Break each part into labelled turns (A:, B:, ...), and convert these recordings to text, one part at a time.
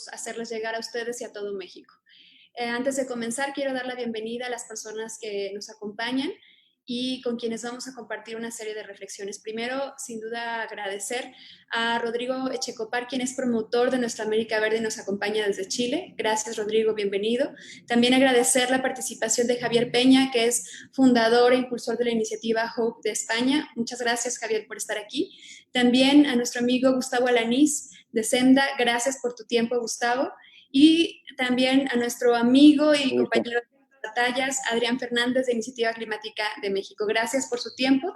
A: queremos hacerles llegar a ustedes y a todo México. Antes de comenzar, quiero dar la bienvenida a las personas que nos acompañan y con quienes vamos a compartir una serie de reflexiones. Primero, sin duda, agradecer a Rodrigo Echecopar, quien es promotor de Nuestra América Verde y nos acompaña desde Chile. Gracias, Rodrigo, bienvenido. También agradecer la participación de Javier Peña, que es fundador e impulsor de la iniciativa Hope de España. Muchas gracias, Javier, por estar aquí. También a nuestro amigo Gustavo Alanís de Senda. Gracias por tu tiempo, Gustavo. Y también a nuestro amigo y compañero de batallas, Adrián Fernández, de Iniciativa Climática de México. Gracias por su tiempo.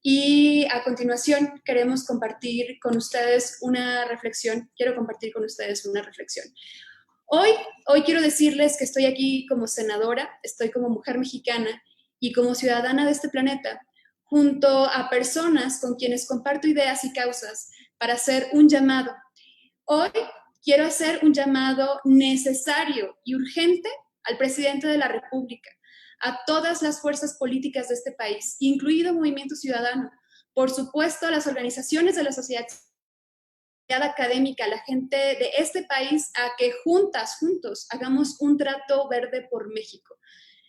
A: Y a continuación queremos compartir con ustedes una reflexión. Quiero compartir con ustedes una reflexión. Hoy quiero decirles que estoy aquí como senadora, estoy como mujer mexicana y como ciudadana de este planeta, junto a personas con quienes comparto ideas y causas para hacer un llamado. Hoy quiero hacer un llamado necesario y urgente al presidente de la República, a todas las fuerzas políticas de este país, incluido Movimiento Ciudadano, por supuesto a las organizaciones de la sociedad académica, a la gente de este país, a que juntos, hagamos un trato verde por México.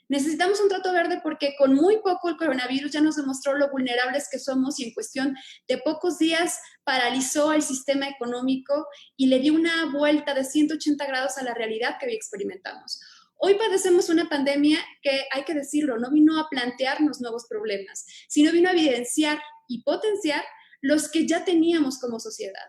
A: Necesitamos un trato verde porque con muy poco el coronavirus ya nos demostró lo vulnerables que somos y en cuestión de pocos días paralizó el sistema económico y le dio una vuelta de 180 grados a la realidad que hoy experimentamos. Hoy padecemos una pandemia que, hay que decirlo, no vino a plantearnos nuevos problemas, sino vino a evidenciar y potenciar los que ya teníamos como sociedad.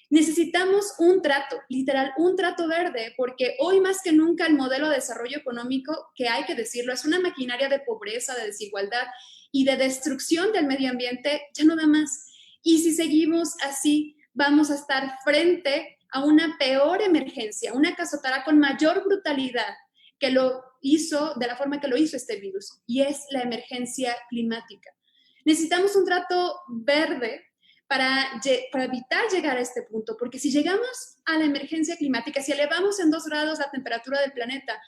A: Necesitamos un trato, literal, un trato verde, porque hoy más que nunca el modelo de desarrollo económico, que hay que decirlo, es una maquinaria de pobreza, de desigualdad y de destrucción del medio ambiente, ya no da más. Y si seguimos así, vamos a estar frente a una peor emergencia, una que azotará con mayor brutalidad que lo hizo, de la forma que lo hizo este virus, y es la emergencia climática. Necesitamos un trato verde para evitar llegar a este punto, porque si llegamos a la emergencia climática, si elevamos en 2 grados la temperatura del planeta,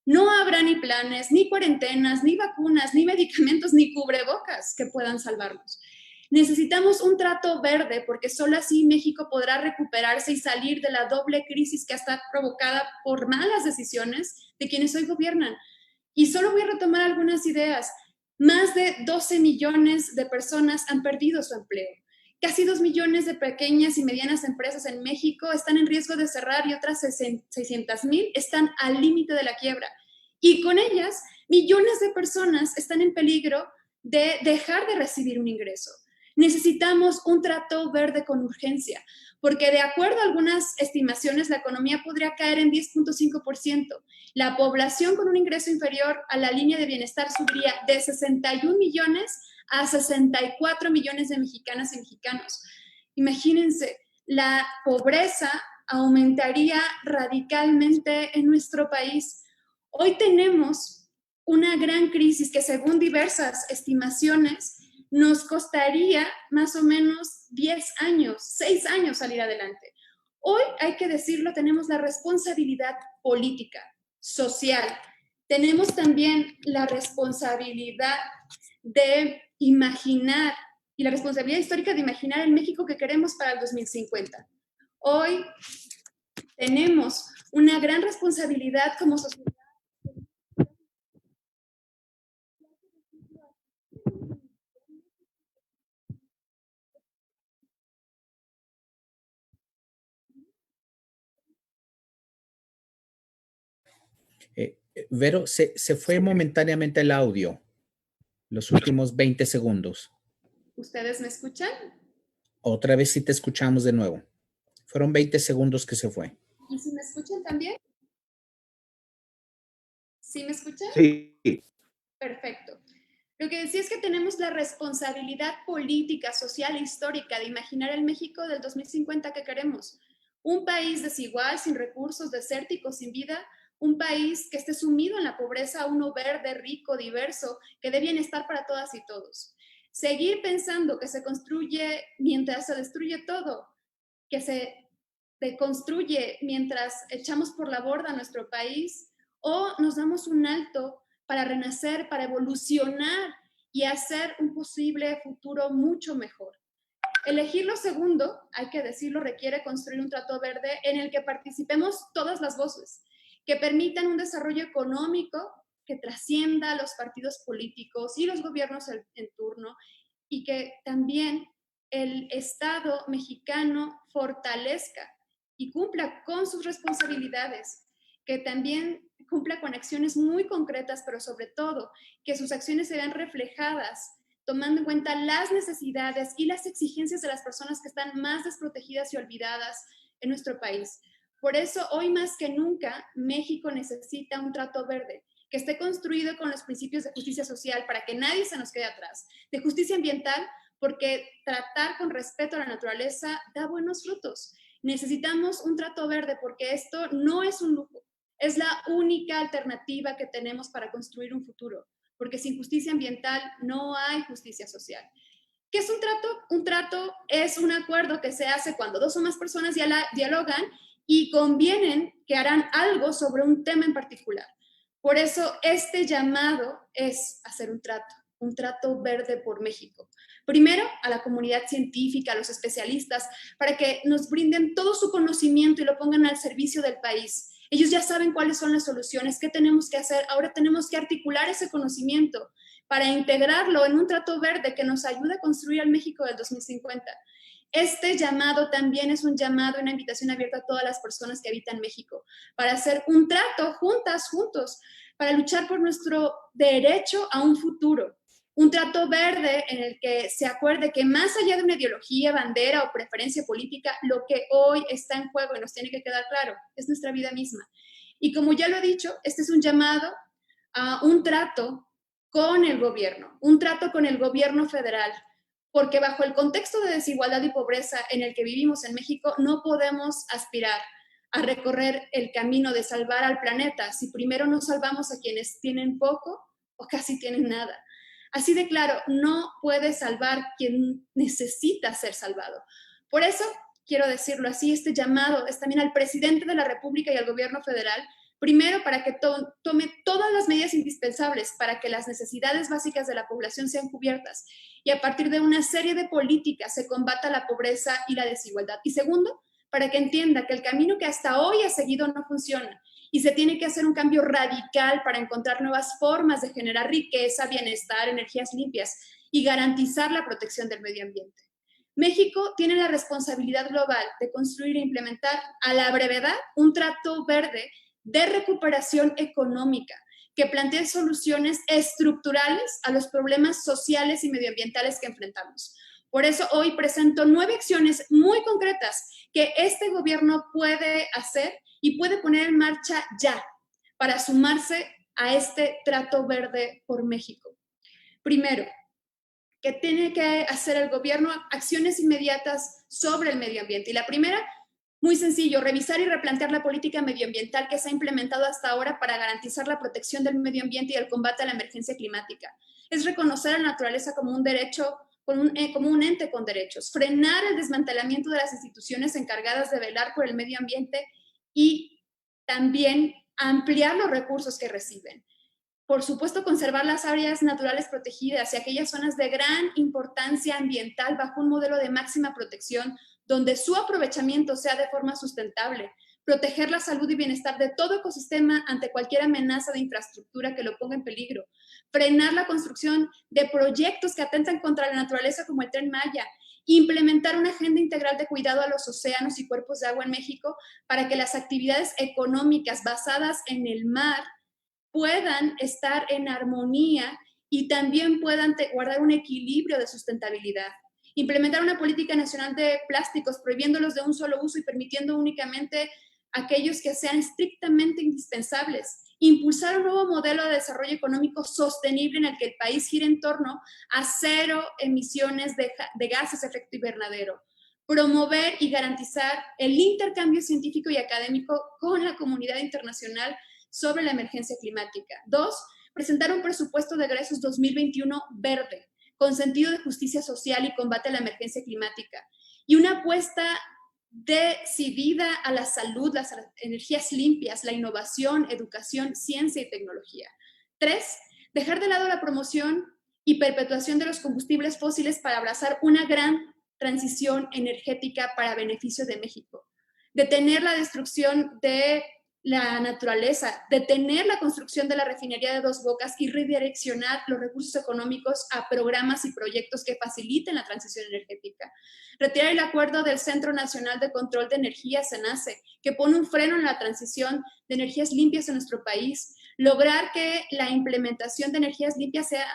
A: no habrá ni planes, ni cuarentenas, ni vacunas, ni medicamentos, ni cubrebocas que puedan salvarnos. Necesitamos un trato verde porque solo así México podrá recuperarse y salir de la doble crisis que está provocada por malas decisiones de quienes hoy gobiernan. Y solo voy a retomar algunas ideas. Más de 12 millones de personas han perdido su empleo. Casi 2 millones de pequeñas y medianas empresas en México están en riesgo de cerrar y otras 600,000 están al límite de la quiebra. Y con ellas, millones de personas están en peligro de dejar de recibir un ingreso. Necesitamos un trato verde con urgencia, porque de acuerdo a algunas estimaciones, la economía podría caer en 10.5%. La población con un ingreso inferior a la línea de bienestar subiría de 61 millones a 64 millones de mexicanas y mexicanos. Imagínense, la pobreza aumentaría radicalmente en nuestro país. Hoy tenemos una gran crisis que, según diversas estimaciones, nos costaría más o menos 10 años, 6 años salir adelante. Hoy, hay que decirlo, tenemos la responsabilidad política, social. Tenemos también la responsabilidad de imaginar y la responsabilidad histórica de imaginar el México que queremos para el 2050. Hoy tenemos una gran responsabilidad como sociedad.
B: Vero, se fue momentáneamente el audio, los últimos 20 segundos.
A: ¿Ustedes me escuchan?
B: Otra vez sí te escuchamos de nuevo. Fueron 20 segundos que se fue.
A: ¿Y si me escuchan también? ¿Sí me escuchan?
B: Sí.
A: Perfecto. Lo que decía es que tenemos la responsabilidad política, social e histórica de imaginar el México del 2050 que queremos. Un país desigual, sin recursos, desértico, sin vida. Un país que esté sumido en la pobreza, uno verde, rico, diverso, que dé bienestar para todas y todos. Seguir pensando que se construye mientras se destruye todo, que se deconstruye mientras echamos por la borda nuestro país, o nos damos un alto para renacer, para evolucionar y hacer un posible futuro mucho mejor. Elegir lo segundo, hay que decirlo, requiere construir un trato verde en el que participemos todas las voces, que permitan un desarrollo económico que trascienda a los partidos políticos y los gobiernos en turno, y que también el Estado mexicano fortalezca y cumpla con sus responsabilidades, que también cumpla con acciones muy concretas, pero sobre todo que sus acciones se vean reflejadas tomando en cuenta las necesidades y las exigencias de las personas que están más desprotegidas y olvidadas en nuestro país. Por eso, hoy más que nunca, México necesita un trato verde que esté construido con los principios de justicia social para que nadie se nos quede atrás, de justicia ambiental, porque tratar con respeto a la naturaleza da buenos frutos. Necesitamos un trato verde porque esto no es un lujo, es la única alternativa que tenemos para construir un futuro, porque sin justicia ambiental no hay justicia social. ¿Qué es un trato? Un trato es un acuerdo que se hace cuando dos o más personas dialogan y convienen que harán algo sobre un tema en particular. Por eso este llamado es hacer un trato verde por México. Primero, a la comunidad científica, a los especialistas, para que nos brinden todo su conocimiento y lo pongan al servicio del país. Ellos ya saben cuáles son las soluciones, qué tenemos que hacer. Ahora tenemos que articular ese conocimiento para integrarlo en un trato verde que nos ayude a construir el México del 2050. Este llamado también es un llamado, una invitación abierta a todas las personas que habitan México, para hacer un trato juntas, juntos, para luchar por nuestro derecho a un futuro. Un trato verde en el que se acuerde que más allá de una ideología, bandera o preferencia política, lo que hoy está en juego y nos tiene que quedar claro es nuestra vida misma. Y como ya lo he dicho, este es un llamado a un trato con el gobierno, un trato con el gobierno federal, porque bajo el contexto de desigualdad y pobreza en el que vivimos en México, no podemos aspirar a recorrer el camino de salvar al planeta si primero no salvamos a quienes tienen poco o casi tienen nada. Así de claro, no puede salvar quien necesita ser salvado. Por eso, quiero decirlo así, este llamado es también al presidente de la República y al gobierno federal, primero para que tome todas las medidas indispensables para que las necesidades básicas de la población sean cubiertas y a partir de una serie de políticas se combata la pobreza y la desigualdad. Y segundo, para que entienda que el camino que hasta hoy ha seguido no funciona y se tiene que hacer un cambio radical para encontrar nuevas formas de generar riqueza, bienestar, energías limpias y garantizar la protección del medio ambiente. México tiene la responsabilidad global de construir e implementar a la brevedad un trato verde de recuperación económica que plantee soluciones estructurales a los problemas sociales y medioambientales que enfrentamos. Por eso hoy presento 9 acciones muy concretas que este gobierno puede hacer y puede poner en marcha ya para sumarse a este trato verde por México. Primero, que tiene que hacer el gobierno acciones inmediatas sobre el medio ambiente. Y la primera, muy sencillo, revisar y replantear la política medioambiental que se ha implementado hasta ahora para garantizar la protección del medio ambiente y el combate a la emergencia climática. Es reconocer a la naturaleza como un derecho, como un ente con derechos, frenar el desmantelamiento de las instituciones encargadas de velar por el medio ambiente y también ampliar los recursos que reciben. Por supuesto, conservar las áreas naturales protegidas y aquellas zonas de gran importancia ambiental bajo un modelo de máxima protección, donde su aprovechamiento sea de forma sustentable, proteger la salud y bienestar de todo ecosistema ante cualquier amenaza de infraestructura que lo ponga en peligro, frenar la construcción de proyectos que atentan contra la naturaleza como el Tren Maya, implementar una agenda integral de cuidado a los océanos y cuerpos de agua en México para que las actividades económicas basadas en el mar puedan estar en armonía y también puedan guardar un equilibrio de sustentabilidad. Implementar una política nacional de plásticos, prohibiéndolos de un solo uso y permitiendo únicamente aquellos que sean estrictamente indispensables. Impulsar un nuevo modelo de desarrollo económico sostenible en el que el país gire en torno a cero emisiones de gases de efecto invernadero. Promover y garantizar el intercambio científico y académico con la comunidad internacional sobre la emergencia climática. 2, presentar un presupuesto de egresos 2021 verde, con sentido de justicia social y combate a la emergencia climática. Y una apuesta decidida a la salud, las energías limpias, la innovación, educación, ciencia y tecnología. 3, dejar de lado la promoción y perpetuación de los combustibles fósiles para abrazar una gran transición energética para beneficio de México. Detener la destrucción de la naturaleza, detener la construcción de la refinería de Dos Bocas y redireccionar los recursos económicos a programas y proyectos que faciliten la transición energética. Retirar el acuerdo del Centro Nacional de Control de Energía, CENACE, que pone un freno en la transición de energías limpias en nuestro país. Lograr que la implementación de energías limpias sea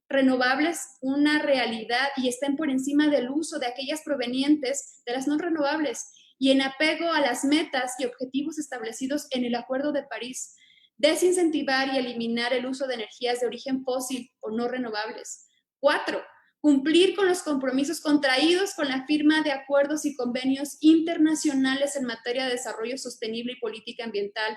A: renovables una realidad y estén por encima del uso de aquellas provenientes de las no renovables, y en apego a las metas y objetivos establecidos en el Acuerdo de París. Desincentivar y eliminar el uso de energías de origen fósil o no renovables. 4. Cumplir con los compromisos contraídos con la firma de acuerdos y convenios internacionales en materia de desarrollo sostenible y política ambiental.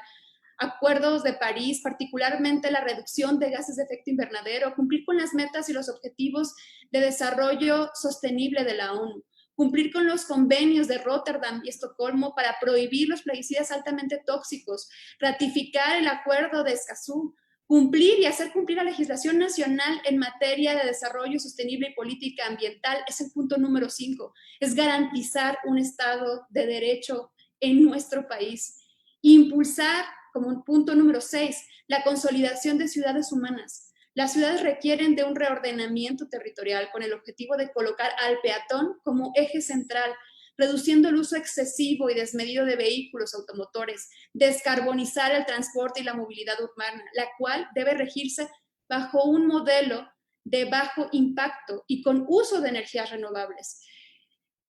A: Acuerdos de París, particularmente la reducción de gases de efecto invernadero, cumplir con las metas y los objetivos de desarrollo sostenible de la ONU, cumplir con los convenios de Rotterdam y Estocolmo para prohibir los plaguicidas altamente tóxicos, ratificar el acuerdo de Escazú, cumplir y hacer cumplir la legislación nacional en materia de desarrollo sostenible y política ambiental, es el punto número 5, es garantizar un Estado de Derecho en nuestro país. Impulsar, como un punto número 6, la consolidación de ciudades humanas. Las ciudades requieren de un reordenamiento territorial con el objetivo de colocar al peatón como eje central, reduciendo el uso excesivo y desmedido de vehículos automotores, descarbonizar el transporte y la movilidad urbana, la cual debe regirse bajo un modelo de bajo impacto y con uso de energías renovables.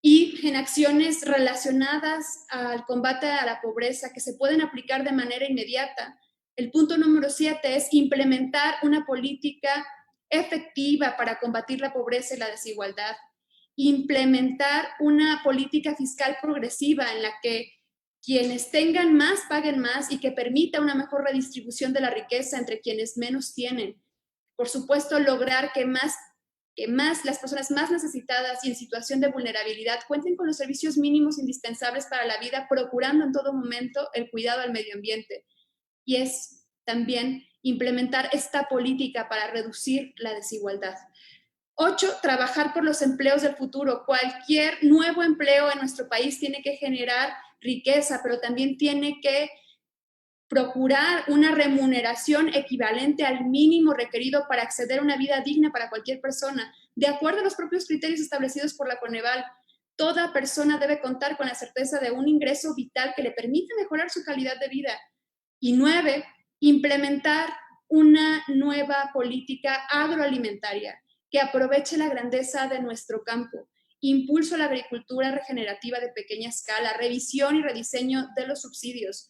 A: Y en acciones relacionadas al combate a la pobreza que se pueden aplicar de manera inmediata. El punto número 7 es implementar una política efectiva para combatir la pobreza y la desigualdad. Implementar una política fiscal progresiva en la que quienes tengan más paguen más y que permita una mejor redistribución de la riqueza entre quienes menos tienen. Por supuesto, lograr que las personas más necesitadas y en situación de vulnerabilidad cuenten con los servicios mínimos indispensables para la vida, procurando en todo momento el cuidado al medio ambiente. Y es también implementar esta política para reducir la desigualdad. 8, trabajar por los empleos del futuro. Cualquier nuevo empleo en nuestro país tiene que generar riqueza, pero también tiene que procurar una remuneración equivalente al mínimo requerido para acceder a una vida digna para cualquier persona, de acuerdo a los propios criterios establecidos por la Coneval. Toda persona debe contar con la certeza de un ingreso vital que le permita mejorar su calidad de vida. Y 9, implementar una nueva política agroalimentaria que aproveche la grandeza de nuestro campo, impulso a la agricultura regenerativa de pequeña escala, revisión y rediseño de los subsidios.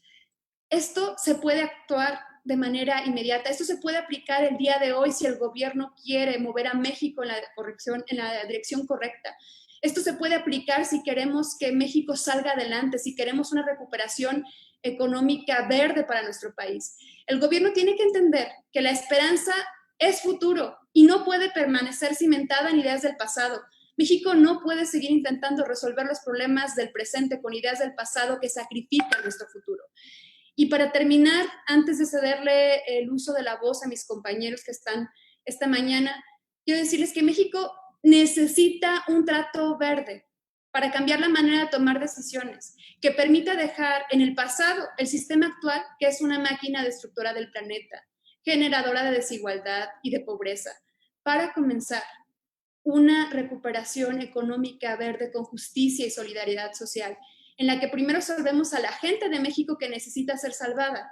A: Esto se puede actuar de manera inmediata. Esto se puede aplicar el día de hoy si el gobierno quiere mover a México en la dirección correcta. Esto se puede aplicar si queremos que México salga adelante, si queremos una recuperación económica verde para nuestro país. El gobierno tiene que entender que la esperanza es futuro y no puede permanecer cimentada en ideas del pasado. México no puede seguir intentando resolver los problemas del presente con ideas del pasado que sacrifican nuestro futuro. Y para terminar, antes de cederle el uso de la voz a mis compañeros que están esta mañana, quiero decirles que México necesita un trato verde para cambiar la manera de tomar decisiones, que permita dejar en el pasado el sistema actual, que es una máquina destructora del planeta, generadora de desigualdad y de pobreza, para comenzar una recuperación económica verde con justicia y solidaridad social, en la que primero salvemos a la gente de México que necesita ser salvada.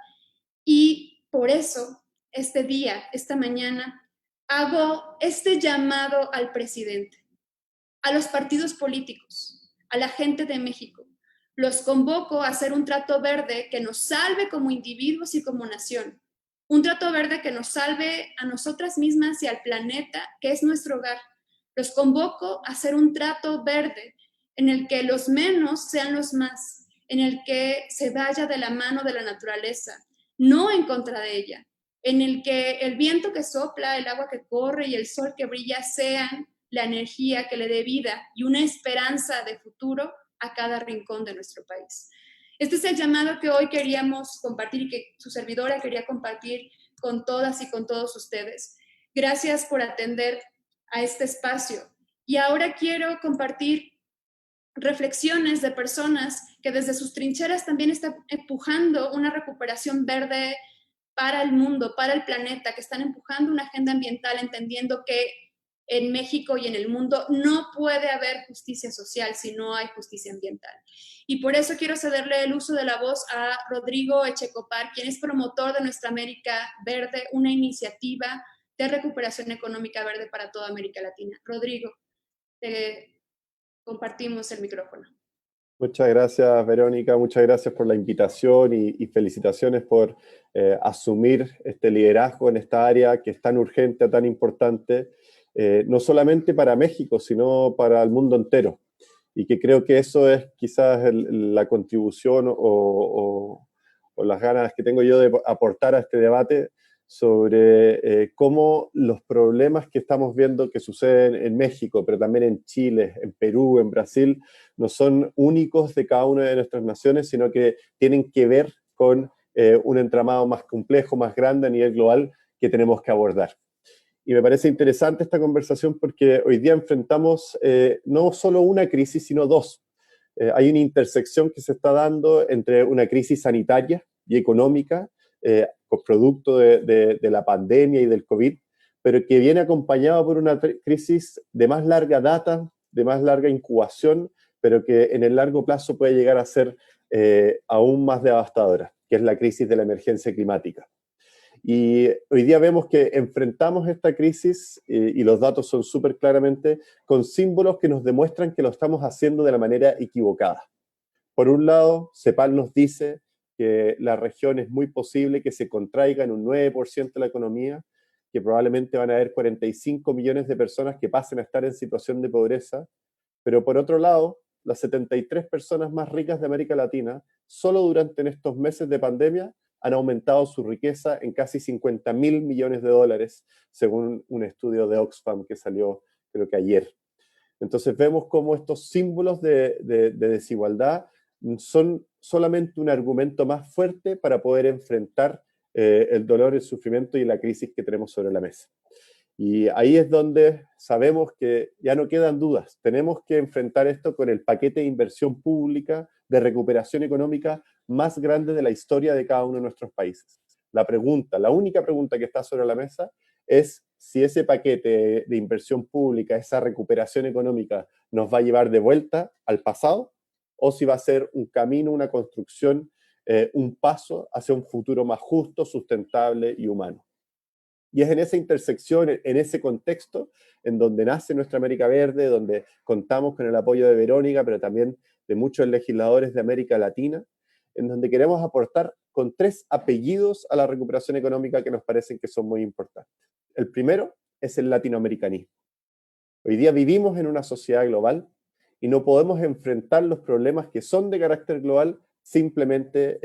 A: Y por eso, este día, esta mañana, hago este llamado al presidente, a los partidos políticos, a la gente de México. Los convoco a hacer un trato verde que nos salve como individuos y como nación. Un trato verde que nos salve a nosotras mismas y al planeta, que es nuestro hogar. Los convoco a hacer un trato verde en el que los menos sean los más, en el que se vaya de la mano de la naturaleza, no en contra de ella, en el que el viento que sopla, el agua que corre y el sol que brilla sean la energía que le dé vida y una esperanza de futuro a cada rincón de nuestro país. Este es el llamado que hoy queríamos compartir y que su servidora quería compartir con todas y con todos ustedes. Gracias por atender a este espacio. Y ahora quiero compartir reflexiones de personas que desde sus trincheras también están empujando una recuperación verde para el mundo, para el planeta, que están empujando una agenda ambiental, entendiendo que en México y en el mundo no puede haber justicia social si no hay justicia ambiental. Y por eso quiero cederle el uso de la voz a Rodrigo Echecopar, quien es promotor de Nuestra América Verde, una iniciativa de recuperación económica verde para toda América Latina. Rodrigo, te compartimos el micrófono.
C: Muchas gracias, Verónica. Muchas gracias por la invitación y felicitaciones por asumir este liderazgo en esta área que es tan urgente, tan importante, no solamente para México, sino para el mundo entero. Y que creo que eso es quizás la contribución o las ganas que tengo yo de aportar a este debate sobre cómo los problemas que estamos viendo que suceden en México, pero también en Chile, en Perú, en Brasil, no son únicos de cada una de nuestras naciones, sino que tienen que ver con un entramado más complejo, más grande a nivel global que tenemos que abordar. Y me parece interesante esta conversación porque hoy día enfrentamos no solo una crisis, sino dos. Hay una intersección que se está dando entre una crisis sanitaria y económica, producto de la pandemia y del COVID, pero que viene acompañado por una crisis de más larga data, de más larga incubación, pero que en el largo plazo puede llegar a ser aún más devastadora, que es la crisis de la emergencia climática. Y hoy día vemos que enfrentamos esta crisis, y los datos son súper claramente, con símbolos que nos demuestran que lo estamos haciendo de la manera equivocada. Por un lado, CEPAL nos dice que la región es muy posible que se contraiga en un 9% de la economía, que probablemente van a haber 45 millones de personas que pasen a estar en situación de pobreza, pero por otro lado, las 73 personas más ricas de América Latina, solo durante estos meses de pandemia, han aumentado su riqueza en casi 50.000 millones de dólares, según un estudio de Oxfam que salió creo que ayer. Entonces vemos cómo estos símbolos de desigualdad son solamente un argumento más fuerte para poder enfrentar el dolor, el sufrimiento y la crisis que tenemos sobre la mesa. Y ahí es donde sabemos que ya no quedan dudas. Tenemos que enfrentar esto con el paquete de inversión pública, de recuperación económica más grande de la historia de cada uno de nuestros países. La única pregunta que está sobre la mesa es si ese paquete de inversión pública, esa recuperación económica, nos va a llevar de vuelta al pasado o si va a ser un camino, una construcción, un paso hacia un futuro más justo, sustentable y humano. Y es en esa intersección, en ese contexto, en donde nace Nuestra América Verde, donde contamos con el apoyo de Verónica, pero también de muchos legisladores de América Latina, en donde queremos aportar con 3 apellidos a la recuperación económica que nos parecen que son muy importantes. El primero es el latinoamericanismo. Hoy día vivimos en una sociedad global y no podemos enfrentar los problemas que son de carácter global simplemente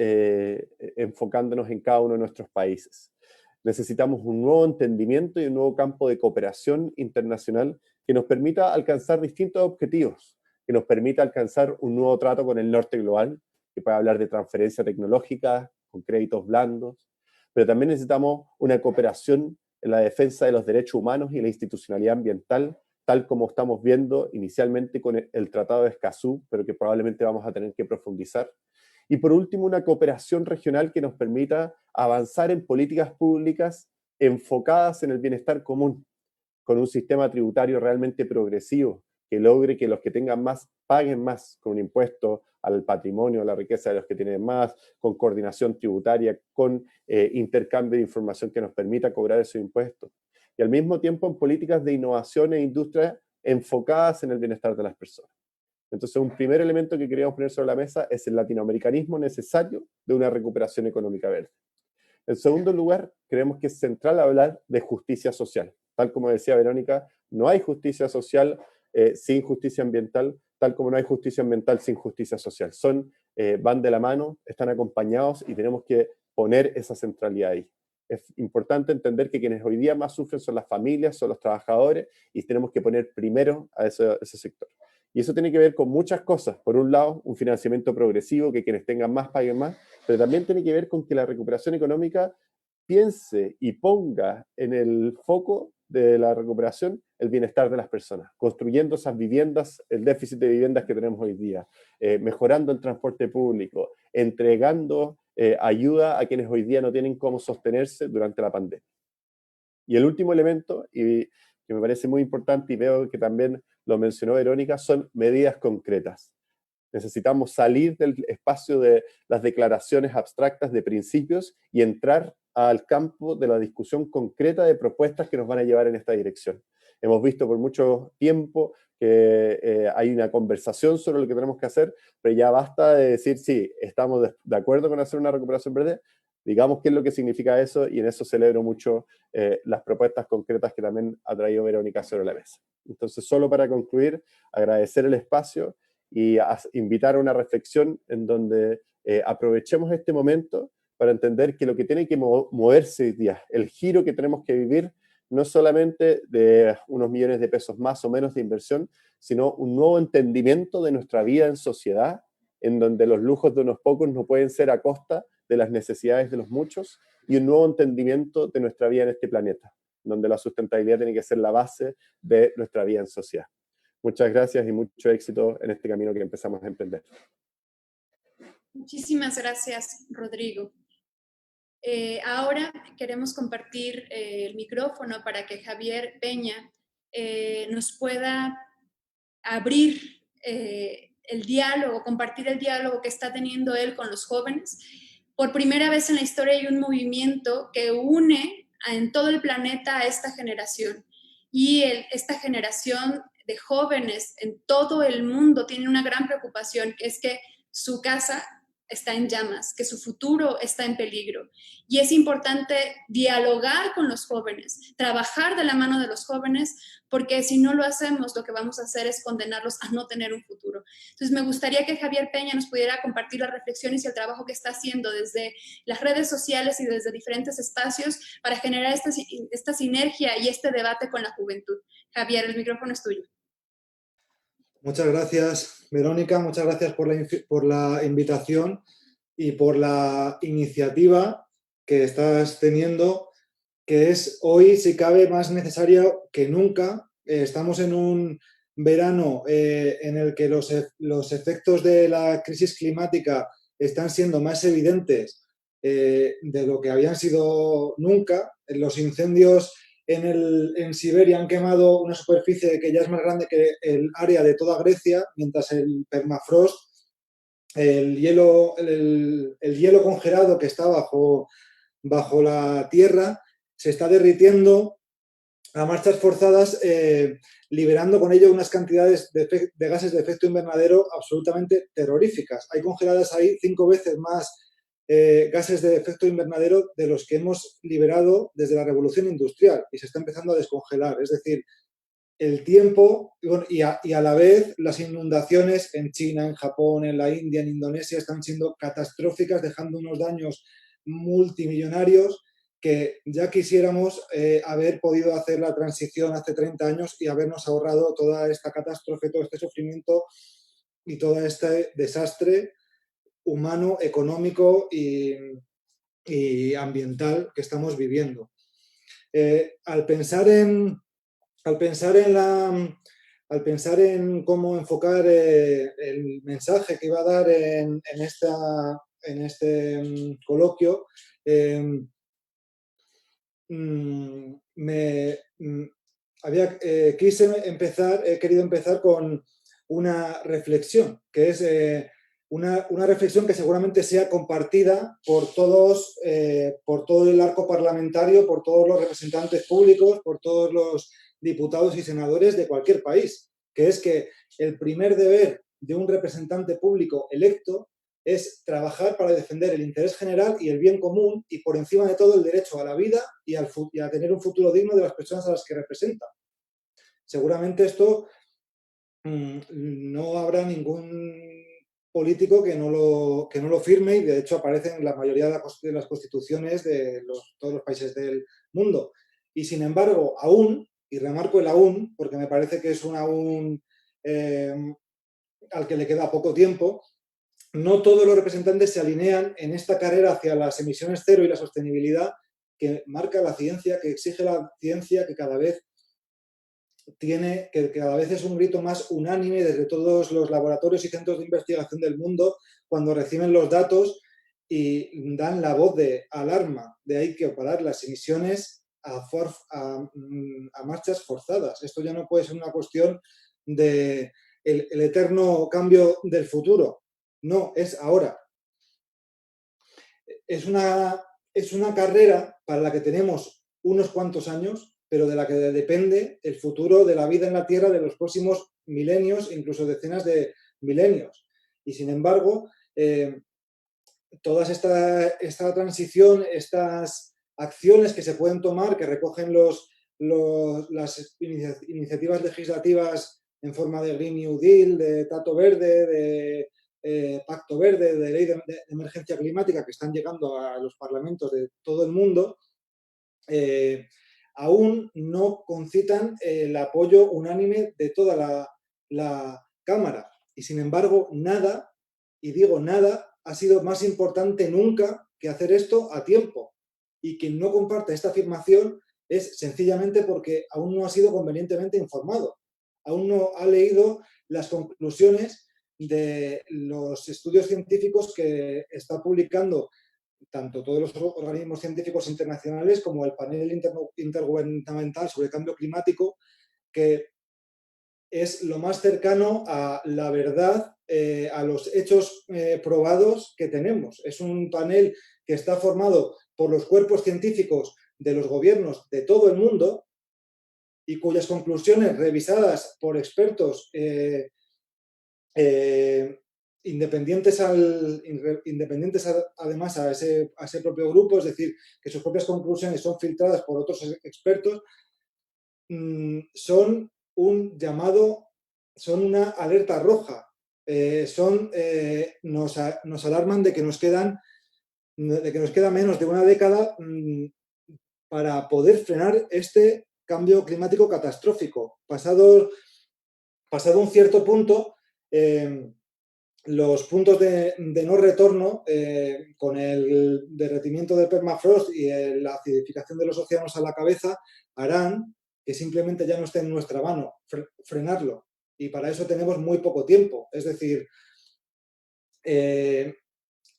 C: enfocándonos en cada uno de nuestros países. Necesitamos un nuevo entendimiento y un nuevo campo de cooperación internacional que nos permita alcanzar distintos objetivos, que nos permita alcanzar un nuevo trato con el norte global, que pueda hablar de transferencia tecnológica, con créditos blandos, pero también necesitamos una cooperación en la defensa de los derechos humanos y la institucionalidad ambiental, tal como estamos viendo inicialmente con el Tratado de Escazú, pero que probablemente vamos a tener que profundizar. Y por último, una cooperación regional que nos permita avanzar en políticas públicas enfocadas en el bienestar común, con un sistema tributario realmente progresivo, que logre que los que tengan más paguen más, con un impuesto al patrimonio, a la riqueza de los que tienen más, con coordinación tributaria, con intercambio de información que nos permita cobrar esos impuestos. Y al mismo tiempo en políticas de innovación e industria enfocadas en el bienestar de las personas. Entonces, un primer elemento que queríamos poner sobre la mesa es el latinoamericanismo necesario de una recuperación económica verde. En segundo lugar, creemos que es central hablar de justicia social. Tal como decía Verónica, no hay justicia social sin justicia ambiental, tal como no hay justicia ambiental sin justicia social. Van de la mano, están acompañados y tenemos que poner esa centralidad ahí. Es importante entender que quienes hoy día más sufren son las familias, son los trabajadores, y tenemos que poner primero a ese sector. Y eso tiene que ver con muchas cosas. Por un lado, un financiamiento progresivo, que quienes tengan más paguen más, pero también tiene que ver con que la recuperación económica piense y ponga en el foco de la recuperación el bienestar de las personas, construyendo esas viviendas, el déficit de viviendas que tenemos hoy día, mejorando el transporte público, entregando ayuda a quienes hoy día no tienen cómo sostenerse durante la pandemia. Y el último elemento, y que me parece muy importante y veo que también lo mencionó Verónica, son medidas concretas. Necesitamos salir del espacio de las declaraciones abstractas de principios y entrar al campo de la discusión concreta de propuestas que nos van a llevar en esta dirección. Hemos visto por mucho tiempo que hay una conversación sobre lo que tenemos que hacer, pero ya basta de decir, sí, estamos de acuerdo con hacer una recuperación verde, digamos qué es lo que significa eso, y en eso celebro mucho las propuestas concretas que también ha traído Verónica sobre la mesa. Entonces, solo para concluir, agradecer el espacio y invitar a una reflexión en donde aprovechemos este momento para entender que lo que tiene que moverse hoy día, el giro que tenemos que vivir, no es solamente de unos millones de pesos más o menos de inversión, sino un nuevo entendimiento de nuestra vida en sociedad, en donde los lujos de unos pocos no pueden ser a costa de las necesidades de los muchos, y un nuevo entendimiento de nuestra vida en este planeta, donde la sustentabilidad tiene que ser la base de nuestra vida en sociedad. Muchas gracias y mucho éxito en este camino que empezamos a emprender.
A: Muchísimas gracias, Rodrigo. Ahora queremos compartir el micrófono para que Javier Peña nos pueda abrir el diálogo, compartir el diálogo que está teniendo él con los jóvenes. Por primera vez en la historia hay un movimiento que une en todo el planeta a esta generación. Y esta generación de jóvenes en todo el mundo tiene una gran preocupación, que es que su casa está en llamas, que su futuro está en peligro. Y es importante dialogar con los jóvenes, trabajar de la mano de los jóvenes, porque si no lo hacemos, lo que vamos a hacer es condenarlos a no tener un futuro. Entonces, me gustaría que Javier Peña nos pudiera compartir las reflexiones y el trabajo que está haciendo desde las redes sociales y desde diferentes espacios para generar esta sinergia y este debate con la juventud. Javier, el micrófono es tuyo.
D: Muchas gracias, Verónica. Muchas gracias por la invitación y por la iniciativa que estás teniendo, que es hoy, si cabe, más necesaria que nunca. Estamos en un verano en el que los efectos de la crisis climática están siendo más evidentes de lo que habían sido nunca. Los incendios en Siberia han quemado una superficie que ya es más grande que el área de toda Grecia, mientras el permafrost, el hielo congelado que está bajo la tierra, se está derritiendo a marchas forzadas, liberando con ello unas cantidades de gases de efecto invernadero absolutamente terroríficas. Hay congeladas ahí 5 veces más gases de efecto invernadero de los que hemos liberado desde la revolución industrial, y se está empezando a descongelar. Es decir, el tiempo y a la vez las inundaciones en China, en Japón, en la India, en Indonesia están siendo catastróficas, dejando unos daños multimillonarios que ya quisiéramos haber podido hacer la transición hace 30 años y habernos ahorrado toda esta catástrofe, todo este sufrimiento y todo este desastre humano, económico y ambiental que estamos viviendo. Al pensar en cómo enfocar el mensaje que iba a dar en este coloquio, he querido empezar con una reflexión, que es una reflexión que seguramente sea compartida por todos, por todo el arco parlamentario, por todos los representantes públicos, por todos los diputados y senadores de cualquier país, que es que el primer deber de un representante público electo es trabajar para defender el interés general y el bien común, y por encima de todo el derecho a la vida y a tener un futuro digno de las personas a las que representa. Seguramente esto no habrá ningún político que no lo firme, y de hecho aparece en la mayoría de las constituciones de todos los países del mundo. Y sin embargo, aún, y remarco el aún, porque me parece que es un aún al que le queda poco tiempo, no todos los representantes se alinean en esta carrera hacia las emisiones cero y la sostenibilidad que marca la ciencia, que exige la ciencia, que cada vez que cada vez es un grito más unánime desde todos los laboratorios y centros de investigación del mundo cuando reciben los datos y dan la voz de alarma, de hay que parar las emisiones a marchas forzadas. Esto ya no puede ser una cuestión de el eterno cambio del futuro. No, es ahora. Es una carrera para la que tenemos unos cuantos años, pero de la que depende el futuro de la vida en la Tierra de los próximos milenios, incluso decenas de milenios. Y sin embargo, toda esta transición, estas acciones que se pueden tomar, que recogen las iniciativas legislativas en forma de Green New Deal, de Trato Verde, de Pacto Verde, de Ley de Emergencia Climática, que están llegando a los parlamentos de todo el mundo, aún no concitan el apoyo unánime de toda la Cámara. Y sin embargo, nada, y digo nada, ha sido más importante nunca que hacer esto a tiempo. Y quien no comparte esta afirmación es sencillamente porque aún no ha sido convenientemente informado, aún no ha leído las conclusiones de los estudios científicos que está publicando tanto todos los organismos científicos internacionales como el panel intergubernamental sobre el cambio climático, que es lo más cercano a la verdad, a los hechos probados que tenemos. Es un panel que está formado por los cuerpos científicos de los gobiernos de todo el mundo y cuyas conclusiones, revisadas por expertos independientes además a ese propio grupo, es decir, que sus propias conclusiones son filtradas por otros expertos, son un llamado, son una alerta roja, nos alarman de que nos queda menos de una década para poder frenar este cambio climático catastrófico. Pasado un cierto punto, los puntos de no retorno, con el derretimiento del permafrost y la acidificación de los océanos a la cabeza, harán que simplemente ya no esté en nuestra mano frenarlo. Y para eso tenemos muy poco tiempo. Es decir,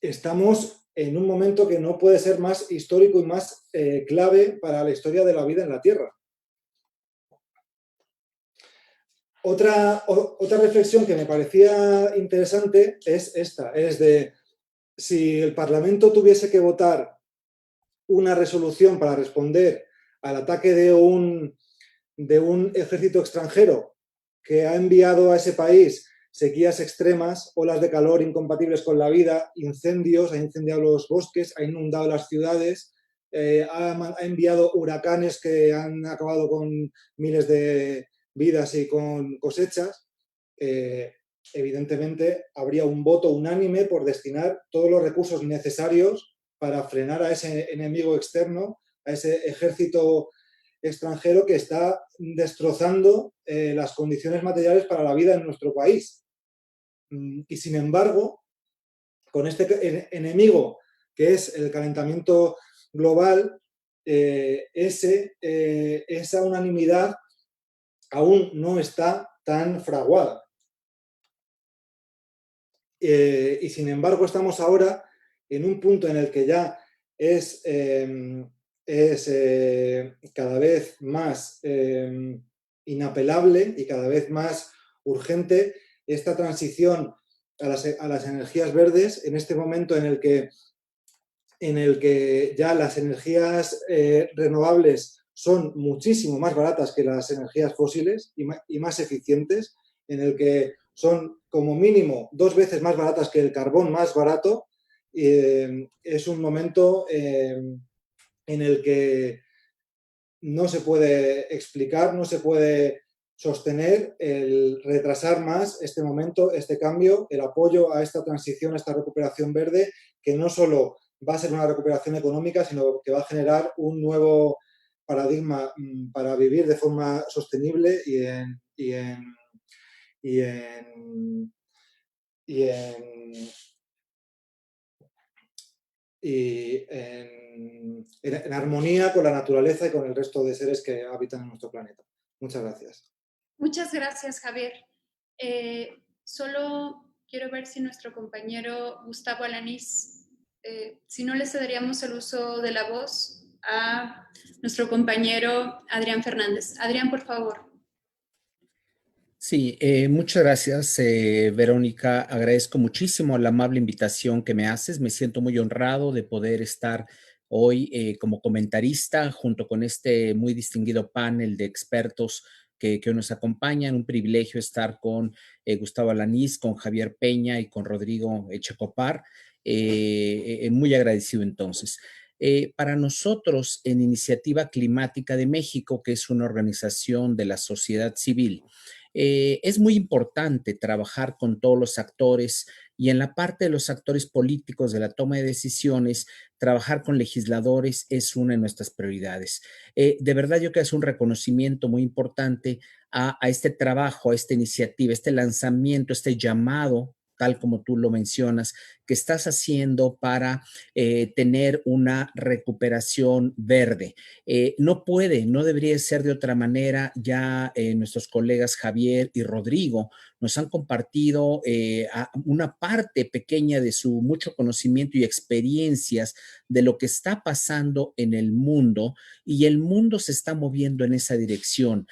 D: estamos en un momento que no puede ser más histórico y más clave para la historia de la vida en la Tierra. Otra reflexión que me parecía interesante es esta, es de si el Parlamento tuviese que votar una resolución para responder al ataque de un ejército extranjero que ha enviado a ese país sequías extremas, olas de calor incompatibles con la vida, incendios, ha incendiado los bosques, ha inundado las ciudades, ha enviado huracanes que han acabado con miles de vidas y con cosechas, evidentemente habría un voto unánime por destinar todos los recursos necesarios para frenar a ese enemigo externo, a ese ejército extranjero que está destrozando las condiciones materiales para la vida en nuestro país. Y sin embargo, con este enemigo que es el calentamiento global, esa unanimidad aún no está tan fraguada. Y sin embargo estamos ahora en un punto en el que ya es cada vez más inapelable y cada vez más urgente esta transición a las energías verdes, en este momento en el que ya las energías renovables son muchísimo más baratas que las energías fósiles y más eficientes, en el que son como mínimo 2 veces más baratas que el carbón más barato. Es un momento en el que no se puede explicar, no se puede sostener el retrasar más este momento, este cambio, el apoyo a esta transición, a esta recuperación verde, que no solo va a ser una recuperación económica, sino que va a generar un nuevo paradigma para vivir de forma sostenible y en armonía con la naturaleza y con el resto de seres que habitan en nuestro planeta. Muchas gracias.
A: Muchas gracias, Javier. Solo quiero ver si nuestro compañero Gustavo Alanís, si no le cederíamos el uso de la voz a nuestro compañero Adrián Fernández. Adrián, por favor.
B: Sí, muchas gracias, Verónica. Agradezco muchísimo la amable invitación que me haces. Me siento muy honrado de poder estar hoy como comentarista junto con este muy distinguido panel de expertos que nos acompañan. Un privilegio estar con Gustavo Alanís, con Javier Peña y con Rodrigo Echecopar. Muy agradecido entonces. Para nosotros, en Iniciativa Climática de México, que es una organización de la sociedad civil, es muy importante trabajar con todos los actores y en la parte de los actores políticos de la toma de decisiones, trabajar con legisladores es una de nuestras prioridades. De verdad, yo creo que es un reconocimiento muy importante a este trabajo, a esta iniciativa, este lanzamiento, este llamado, tal como tú lo mencionas, que estás haciendo para tener una recuperación verde. No debería ser de otra manera. Ya nuestros colegas Javier y Rodrigo nos han compartido una parte pequeña de su mucho conocimiento y experiencias de lo que está pasando en el mundo, y el mundo se está moviendo en esa dirección.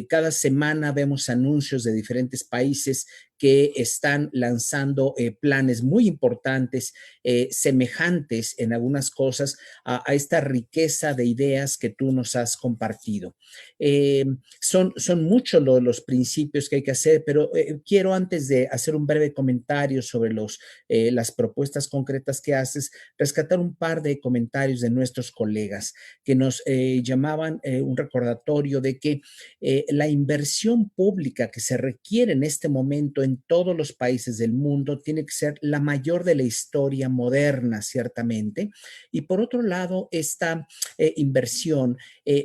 B: Cada semana vemos anuncios de diferentes países que están lanzando planes muy importantes, semejantes en algunas cosas a esta riqueza de ideas que tú nos has compartido. Son muchos los principios que hay que hacer, pero quiero, antes de hacer un breve comentario sobre las propuestas concretas que haces, rescatar un par de comentarios de nuestros colegas que nos llamaban un recordatorio de que la inversión pública que se requiere en este momento en todos los países del mundo tiene que ser la mayor de la historia moderna, ciertamente. Y por otro lado, esta inversión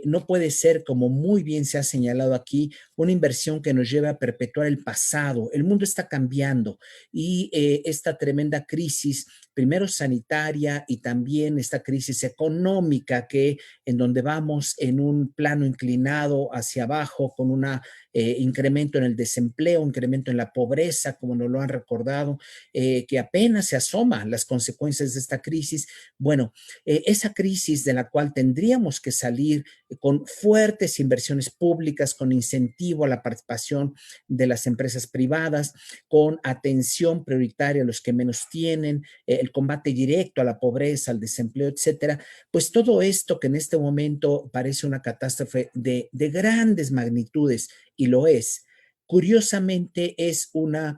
B: no puede ser, como muy bien se ha señalado aquí, una inversión que nos lleve a perpetuar el pasado. El mundo está cambiando y esta tremenda crisis, primero sanitaria y también esta crisis económica, que en donde vamos en un plano inclinado hacia abajo con un incremento en el desempleo, incremento en la pobreza, como nos lo han recordado, que apenas se asoman las consecuencias de esta crisis. Bueno, esa crisis de la cual tendríamos que salir con fuertes inversiones públicas, con incentivo a la participación de las empresas privadas, con atención prioritaria a los que menos tienen, el combate directo a la pobreza, al desempleo, etcétera. Pues todo esto que en este momento parece una catástrofe de grandes magnitudes, y lo es, curiosamente es una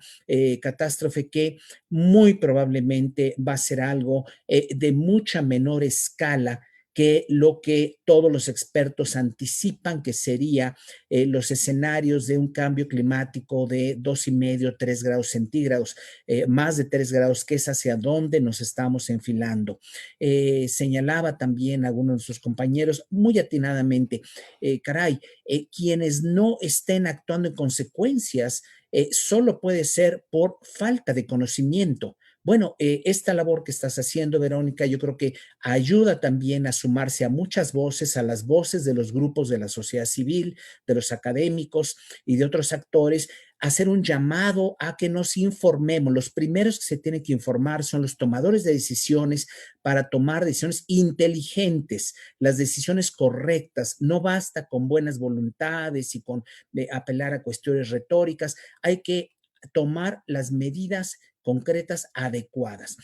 B: catástrofe que muy probablemente va a ser algo de mucha menor escala que lo que todos los expertos anticipan que sería los escenarios de un cambio climático de 2,5, 3 grados centígrados, más de 3 grados, que es hacia donde nos estamos enfilando. Señalaba también algunos de sus compañeros muy atinadamente, quienes no estén actuando en consecuencias, solo puede ser por falta de conocimiento. Bueno, esta labor que estás haciendo, Verónica, yo creo que ayuda también a sumarse a muchas voces, a las voces de los grupos de la sociedad civil, de los académicos y de otros actores, hacer un llamado a que nos informemos. Los primeros que se tienen que informar son los tomadores de decisiones, para tomar decisiones inteligentes, las decisiones correctas. No basta con buenas voluntades y con apelar a cuestiones retóricas. Hay que tomar las medidas concretas adecuadas.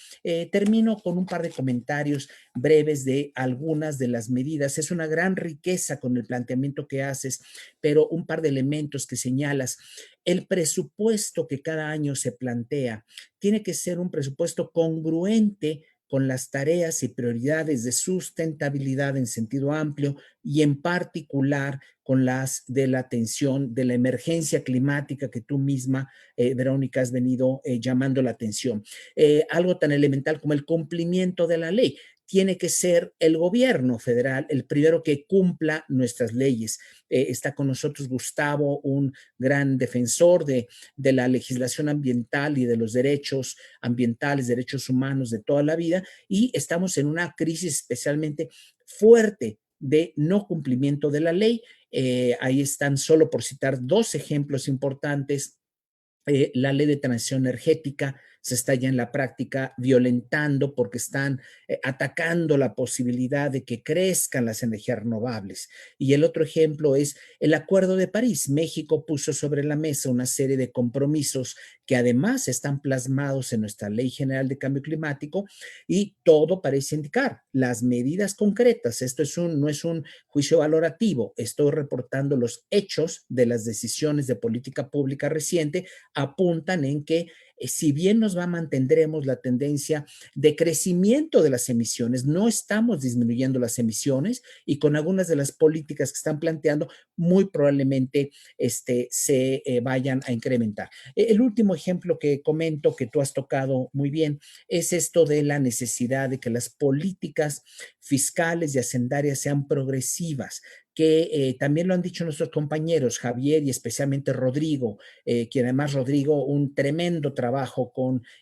B: Termino con un par de comentarios breves de algunas de las medidas. Es una gran riqueza con el planteamiento que haces, pero un par de elementos que señalas. El presupuesto que cada año se plantea tiene que ser un presupuesto congruente con las tareas y prioridades de sustentabilidad en sentido amplio, y en particular con las de la atención de la emergencia climática que tú misma, Verónica, has venido llamando la atención. Algo tan elemental como el cumplimiento de la ley. Tiene que ser el gobierno federal el primero que cumpla nuestras leyes. Está con nosotros Gustavo, un gran defensor de la legislación ambiental y de los derechos ambientales, derechos humanos de toda la vida, y estamos en una crisis especialmente fuerte de no cumplimiento de la ley. Ahí están, solo por citar dos ejemplos importantes. La ley de transición energética se está ya en la práctica violentando porque están atacando la posibilidad de que crezcan las energías renovables. Y el otro ejemplo es el Acuerdo de París. México puso sobre la mesa una serie de compromisos que además están plasmados en nuestra Ley General de Cambio Climático y todo parece indicar las medidas concretas. Esto no es un juicio valorativo, estoy reportando los hechos de las decisiones de política pública reciente apuntan en que si bien mantendremos la tendencia de crecimiento de las emisiones, no estamos disminuyendo las emisiones y con algunas de las políticas que están planteando, muy probablemente se vayan a incrementar. El último ejemplo que comento, que tú has tocado muy bien, es esto de la necesidad de que las políticas fiscales y hacendarias sean progresivas, que también lo han dicho nuestros compañeros, Javier y especialmente Rodrigo, quien además Rodrigo un tremendo trabajo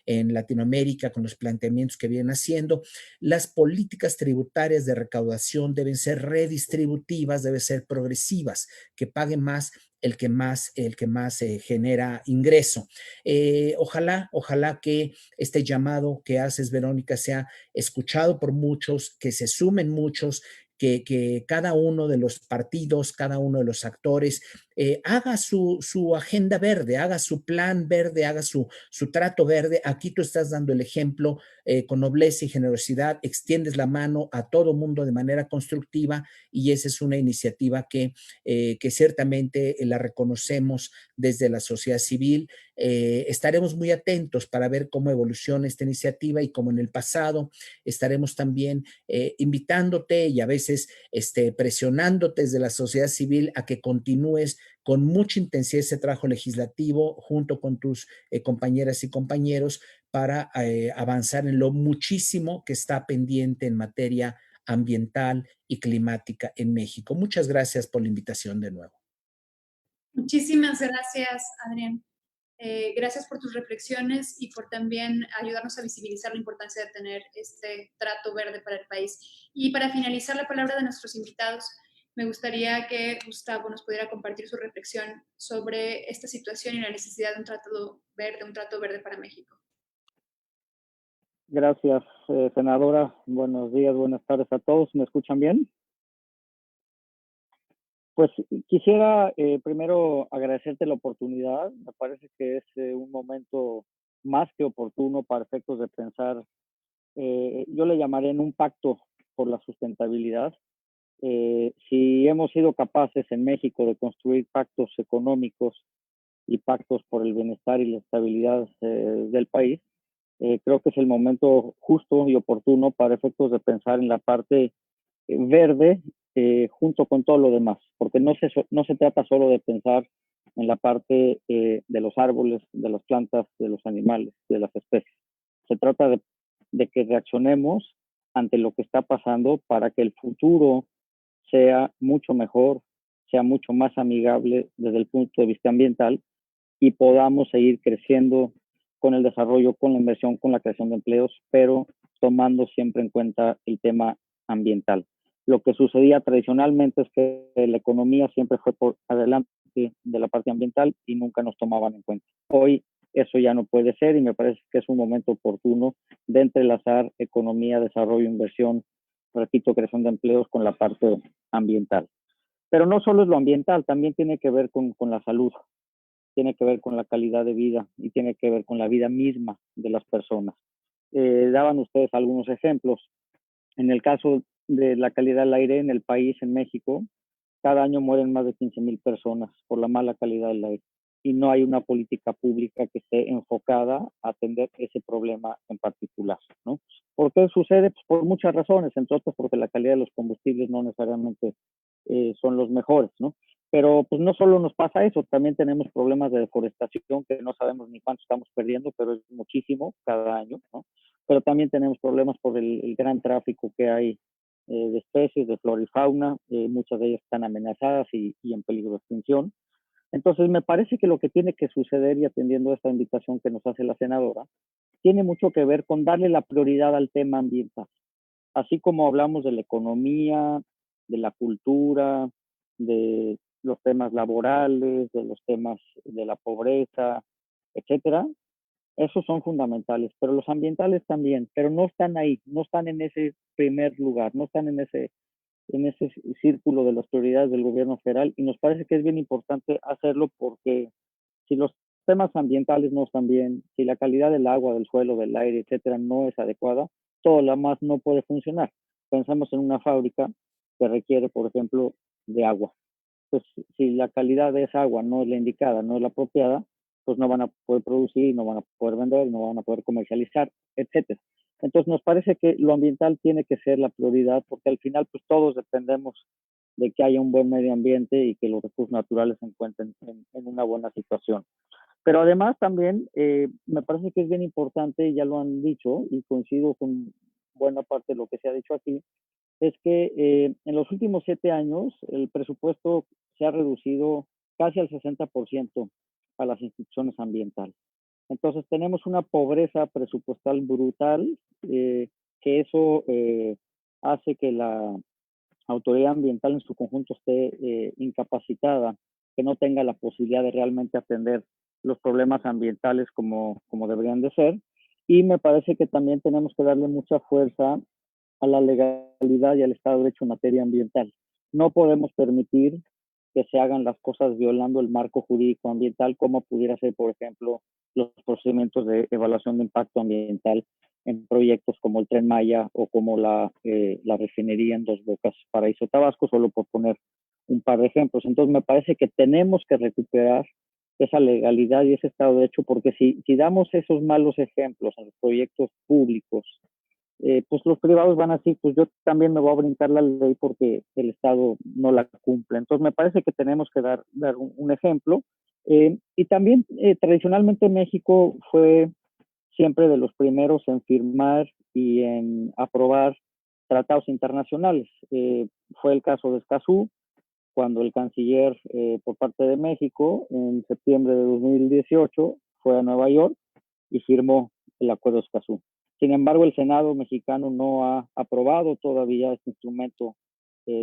B: en Latinoamérica con los planteamientos que vienen haciendo. Las políticas tributarias de recaudación deben ser redistributivas, deben ser progresivas, que pague más el que más genera ingreso. Ojalá que este llamado que haces, Verónica, sea escuchado por muchos, que se sumen muchos, que cada uno de los partidos, cada uno de los actores haga su agenda verde, haga su plan verde, haga su trato verde. Aquí tú estás dando el ejemplo con nobleza y generosidad, extiendes la mano a todo mundo de manera constructiva y esa es una iniciativa que ciertamente la reconocemos desde la sociedad civil. Estaremos muy atentos para ver cómo evoluciona esta iniciativa y como en el pasado estaremos también invitándote y a veces presionándote desde la sociedad civil a que continúes con mucha intensidad ese trabajo legislativo junto con tus compañeras y compañeros para avanzar en lo muchísimo que está pendiente en materia ambiental y climática en México. Muchas gracias por la invitación de nuevo.
A: Muchísimas gracias, Adrián. Gracias por tus reflexiones y por también ayudarnos a visibilizar la importancia de tener este trato verde para el país. Y para finalizar la palabra de nuestros invitados, me gustaría que Gustavo nos pudiera compartir su reflexión sobre esta situación y la necesidad de un trato verde para México.
E: Gracias, senadora. Buenos días, buenas tardes a todos. ¿Me escuchan bien? Pues quisiera primero agradecerte la oportunidad. Me parece que es un momento más que oportuno para efectos de pensar, yo le llamaré en un pacto por la sustentabilidad. Si hemos sido capaces en México de construir pactos económicos y pactos por el bienestar y la estabilidad del país, creo que es el momento justo y oportuno para efectos de pensar en la parte verde junto con todo lo demás, porque no se trata solo de pensar en la parte de los árboles, de las plantas, de los animales, de las especies. Se trata de que reaccionemos ante lo que está pasando para que el futuro sea mucho mejor, sea mucho más amigable desde el punto de vista ambiental y podamos seguir creciendo con el desarrollo, con la inversión, con la creación de empleos, pero tomando siempre en cuenta el tema ambiental. Lo que sucedía tradicionalmente es que la economía siempre fue por adelante de la parte ambiental y nunca nos tomaban en cuenta. Hoy eso ya no puede ser y me parece que es un momento oportuno de entrelazar economía, desarrollo, inversión, repito, creación de empleos con la parte ambiental. Pero no solo es lo ambiental, también tiene que ver con la salud, tiene que ver con la calidad de vida y tiene que ver con la vida misma de las personas. Daban ustedes algunos ejemplos. En el caso de la calidad del aire en el país, en México, cada año mueren más de 15,000 personas por la mala calidad del aire y no hay una política pública que esté enfocada a atender ese problema en particular, ¿no? ¿Por qué sucede? Pues por muchas razones, entre otras porque la calidad de los combustibles no necesariamente son los mejores, ¿no? Pero pues no solo nos pasa eso, también tenemos problemas de deforestación que no sabemos ni cuánto estamos perdiendo, pero es muchísimo cada año, ¿no? Pero también tenemos problemas por el gran tráfico que hay de especies, de flora y fauna, muchas de ellas están amenazadas y en peligro de extinción. Entonces me parece que lo que tiene que suceder, y atendiendo a esta invitación que nos hace la senadora, tiene mucho que ver con darle la prioridad al tema ambiental. Así como hablamos de la economía, de la cultura, de los temas laborales, de los temas de la pobreza, etcétera. Esos son fundamentales, pero los ambientales también, pero no están ahí, no están en ese primer lugar, no están en ese círculo de las prioridades del gobierno federal, y nos parece que es bien importante hacerlo porque si los temas ambientales no están bien, si la calidad del agua, del suelo, del aire, etcétera, no es adecuada, todo lo demás no puede funcionar. Pensamos en una fábrica que requiere, por ejemplo, de agua. Pues si la calidad de esa agua no es la indicada, no es la apropiada, pues no van a poder producir, no van a poder vender, no van a poder comercializar, etcétera. Entonces nos parece que lo ambiental tiene que ser la prioridad porque al final pues todos dependemos de que haya un buen medio ambiente y que los recursos naturales se encuentren en una buena situación. Pero además también me parece que es bien importante, ya lo han dicho y coincido con buena parte de lo que se ha dicho aquí, es que en los últimos 7 años el presupuesto se ha reducido casi al 60% a las instituciones ambientales. Entonces tenemos una pobreza presupuestal brutal, que eso hace que la autoridad ambiental en su conjunto esté incapacitada, que no tenga la posibilidad de realmente atender los problemas ambientales como deberían de ser. Y me parece que también tenemos que darle mucha fuerza a la legalidad y al Estado de Derecho en materia ambiental. No podemos permitir que se hagan las cosas violando el marco jurídico ambiental, como pudiera ser, por ejemplo, los procedimientos de evaluación de impacto ambiental en proyectos como el Tren Maya o como la refinería en Dos Bocas, Paraíso Tabasco, solo por poner un par de ejemplos. Entonces, me parece que tenemos que recuperar esa legalidad y ese Estado de Derecho, porque si damos esos malos ejemplos en los proyectos públicos, pues los privados van así, pues yo también me voy a brincar la ley porque el Estado no la cumple. Entonces me parece que tenemos que dar un ejemplo. Y también tradicionalmente México fue siempre de los primeros en firmar y en aprobar tratados internacionales. Fue el caso de Escazú, cuando el canciller por parte de México en septiembre de 2018 fue a Nueva York y firmó el Acuerdo de Escazú. Sin embargo, el Senado mexicano no ha aprobado todavía este instrumento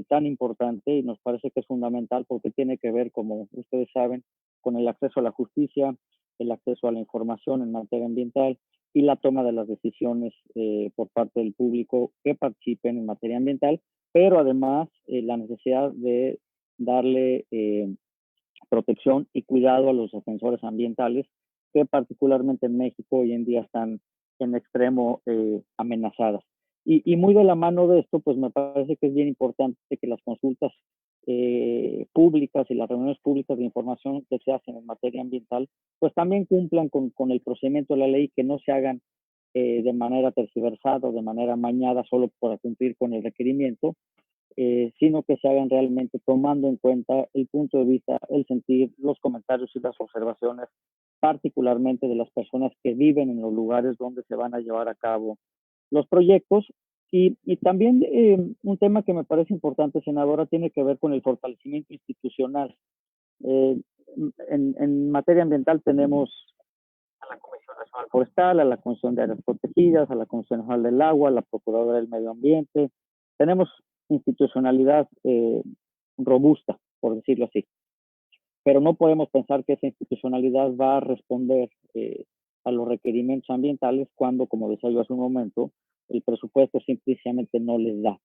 E: tan importante y nos parece que es fundamental porque tiene que ver, como ustedes saben, con el acceso a la justicia, el acceso a la información en materia ambiental y la toma de las decisiones por parte del público que participen en materia ambiental, pero además la necesidad de darle protección y cuidado a los defensores ambientales que particularmente en México hoy en día están en extremo amenazadas. Y muy de la mano de esto, pues me parece que es bien importante que las consultas públicas y las reuniones públicas de información que se hacen en materia ambiental, pues también cumplan con el procedimiento de la ley, que no se hagan de manera tergiversada o de manera amañada solo para cumplir con el requerimiento, sino que se hagan realmente tomando en cuenta el punto de vista, el sentir, los comentarios y las observaciones, particularmente de las personas que viven en los lugares donde se van a llevar a cabo los proyectos. Y también un tema que me parece importante, senadora, tiene que ver con el fortalecimiento institucional. Eh, en materia ambiental tenemos a la Comisión Nacional Forestal, a la Comisión de Áreas Protegidas, a la Comisión Nacional del Agua, a la Procuradora del Medio Ambiente. Tenemos institucionalidad robusta, por decirlo así. Pero no podemos pensar que esa institucionalidad va a responder a los requerimientos ambientales cuando, como decía yo hace un momento, el presupuesto simplemente no les da.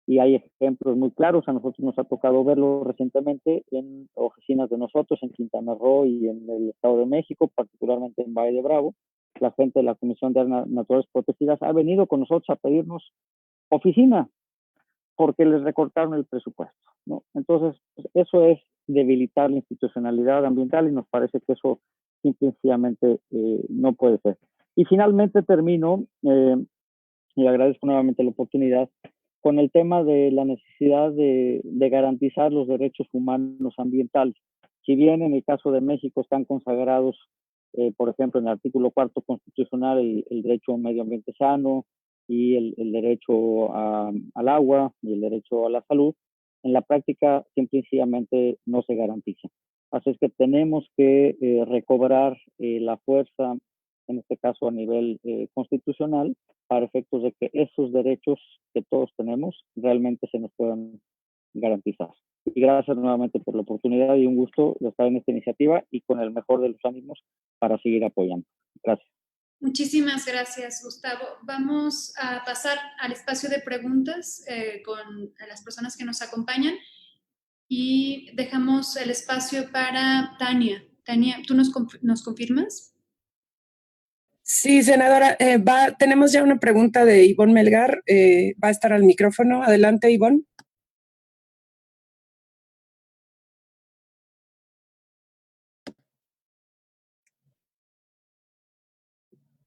E: Y hay ejemplos muy claros, a nosotros nos ha tocado verlo recientemente en oficinas de nosotros, en Quintana Roo y en el Estado de México, particularmente en Valle de Bravo. La gente de la Comisión de Áreas Naturales Protegidas ha venido con nosotros a pedirnos oficina porque les recortaron el presupuesto, ¿no? Entonces, pues, eso es debilitar la institucionalidad ambiental y nos parece que eso simplemente no puede ser. Y finalmente termino, y agradezco nuevamente la oportunidad, con el tema de la necesidad de garantizar los derechos humanos ambientales. Si bien en el caso de México están consagrados, por ejemplo, en el artículo 4 constitucional, el derecho a un medio ambiente sano y el derecho al agua y el derecho a la salud, en la práctica simple y sencillamente no se garantiza. Así es que tenemos que recobrar la fuerza, en este caso a nivel constitucional, para efectos de que esos derechos que todos tenemos realmente se nos puedan garantizar. Y gracias nuevamente por la oportunidad y un gusto de estar en esta iniciativa y con el mejor de los ánimos para seguir apoyando. Gracias.
A: Muchísimas gracias, Gustavo. Vamos a pasar al espacio de preguntas con las personas que nos acompañan y dejamos el espacio para Tania. Tania, ¿tú nos confirmas?
F: Sí, senadora, tenemos ya una pregunta de Ivonne Melgar, va a estar al micrófono. Adelante, Ivonne.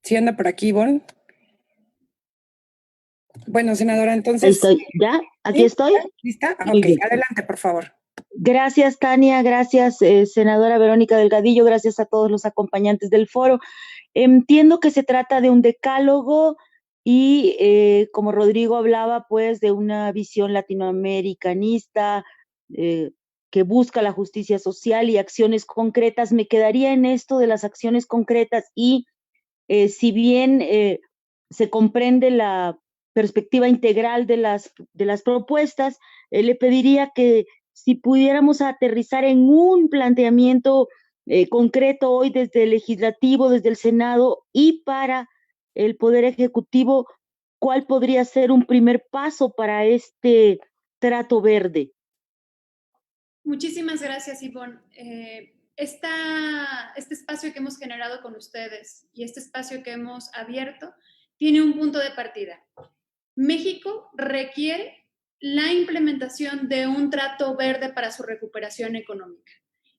F: ¿Sí anda por aquí, Ivonne? Bueno, senadora, entonces...
G: Ahí estoy, ¿ya? ¿Aquí estoy?
F: ¿Lista?
G: Muy
F: Ok,
G: bien.
F: adelante, por favor.
G: Gracias, Tania, gracias, senadora Verónica Delgadillo, gracias a todos los acompañantes del foro. Entiendo que se trata de un decálogo y, como Rodrigo hablaba, pues, de una visión latinoamericanista que busca la justicia social y acciones concretas. Me quedaría en esto de las acciones concretas y si bien se comprende la perspectiva integral de las propuestas, le pediría que si pudiéramos aterrizar en un planteamiento concreto hoy desde el legislativo, desde el Senado y para el Poder Ejecutivo, ¿cuál podría ser un primer paso para este trato verde?
A: Muchísimas gracias, Ivonne. Este espacio que hemos generado con ustedes y este espacio que hemos abierto tiene un punto de partida. México requiere la implementación de un trato verde para su recuperación económica.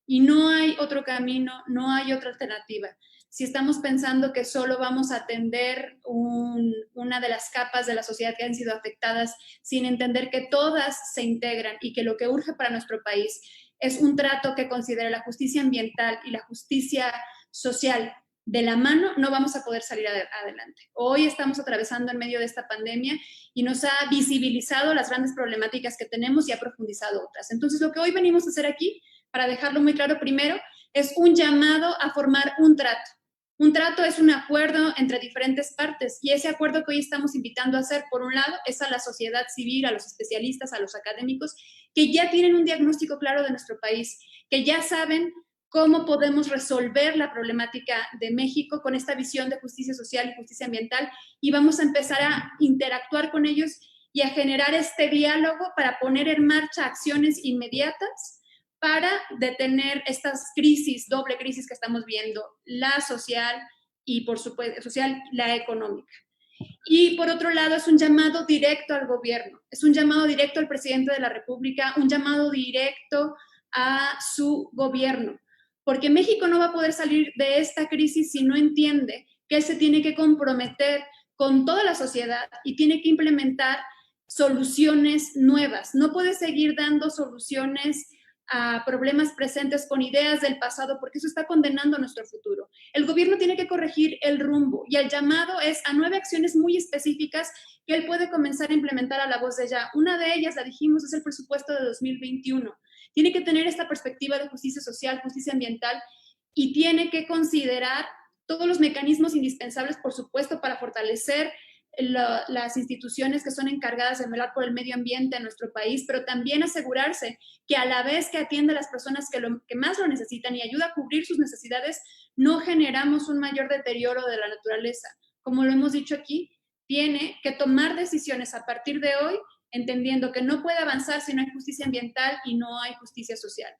A: Y no hay otro camino, no hay otra alternativa. Si estamos pensando que solo vamos a atender una de las capas de la sociedad que han sido afectadas, sin entender que todas se integran y que lo que urge para nuestro país es un trato que considere la justicia ambiental y la justicia social de la mano, no vamos a poder salir adelante. Hoy estamos atravesando en medio de esta pandemia y nos ha visibilizado las grandes problemáticas que tenemos y ha profundizado otras. Entonces, lo que hoy venimos a hacer aquí, para dejarlo muy claro primero, es un llamado a formar un trato. Un trato es un acuerdo entre diferentes partes y ese acuerdo que hoy estamos invitando a hacer, por un lado, es a la sociedad civil, a los especialistas, a los académicos, que ya tienen un diagnóstico claro de nuestro país, que ya saben cómo podemos resolver la problemática de México con esta visión de justicia social y justicia ambiental y vamos a empezar a interactuar con ellos y a generar este diálogo para poner en marcha acciones inmediatas para detener estas crisis, doble crisis que estamos viendo, la social y por supuesto social, la económica. Y por otro lado, es un llamado directo al gobierno, es un llamado directo al presidente de la República, un llamado directo a su gobierno, porque México no va a poder salir de esta crisis si no entiende que él se tiene que comprometer con toda la sociedad y tiene que implementar soluciones nuevas. No puede seguir dando soluciones a problemas presentes con ideas del pasado, porque eso está condenando nuestro futuro. El gobierno tiene que corregir el rumbo y el llamado es a 9 acciones muy específicas que él puede comenzar a implementar a la voz de ya. Una de ellas, la dijimos, es el presupuesto de 2021. Tiene que tener esta perspectiva de justicia social, justicia ambiental y tiene que considerar todos los mecanismos indispensables, por supuesto, para fortalecer las instituciones que son encargadas de velar por el medio ambiente en nuestro país, pero también asegurarse que a la vez que atiende a las personas que más lo necesitan y ayuda a cubrir sus necesidades, no generamos un mayor deterioro de la naturaleza. Como lo hemos dicho aquí, tiene que tomar decisiones a partir de hoy, entendiendo que no puede avanzar si no hay justicia ambiental y no hay justicia social.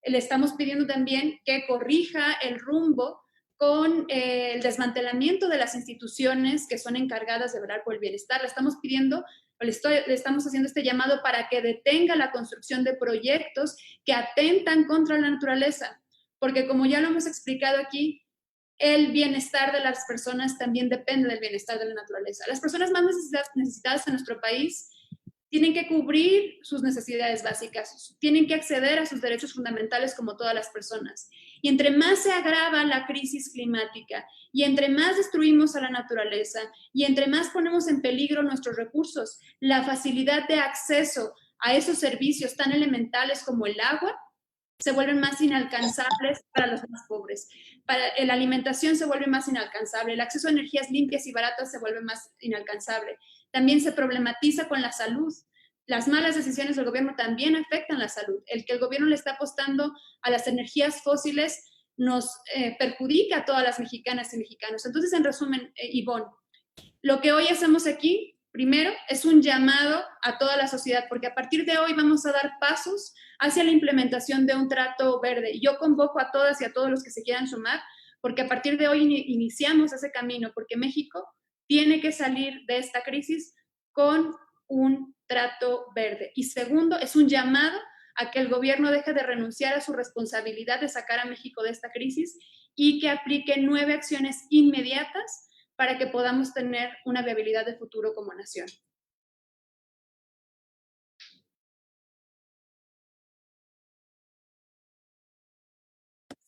A: Le estamos pidiendo también que corrija el rumbo con el desmantelamiento de las instituciones que son encargadas de velar por el bienestar. Le estamos pidiendo, le estamos haciendo este llamado para que detenga la construcción de proyectos que atentan contra la naturaleza, porque como ya lo hemos explicado aquí, el bienestar de las personas también depende del bienestar de la naturaleza. Las personas más necesitadas en nuestro país tienen que cubrir sus necesidades básicas, tienen que acceder a sus derechos fundamentales como todas las personas. Y entre más se agrava la crisis climática y entre más destruimos a la naturaleza y entre más ponemos en peligro nuestros recursos, la facilidad de acceso a esos servicios tan elementales como el agua se vuelven más inalcanzables para los más pobres. La alimentación se vuelve más inalcanzable, el acceso a energías limpias y baratas se vuelve más inalcanzable. También se problematiza con la salud. las malas decisiones del gobierno también afectan la salud. El que el gobierno le está apostando a las energías fósiles nos perjudica a todas las mexicanas y mexicanos. Entonces, en resumen, Ivonne, lo que hoy hacemos aquí, primero, es un llamado a toda la sociedad, porque a partir de hoy vamos a dar pasos hacia la implementación de un trato verde. Y yo convoco a todas y a todos los que se quieran sumar, porque a partir de hoy iniciamos ese camino, porque México tiene que salir de esta crisis con un trato verde. Y segundo, es un llamado a que el gobierno deje de renunciar a su responsabilidad de sacar a México de esta crisis y que aplique 9 acciones inmediatas para que podamos tener una viabilidad de futuro como nación.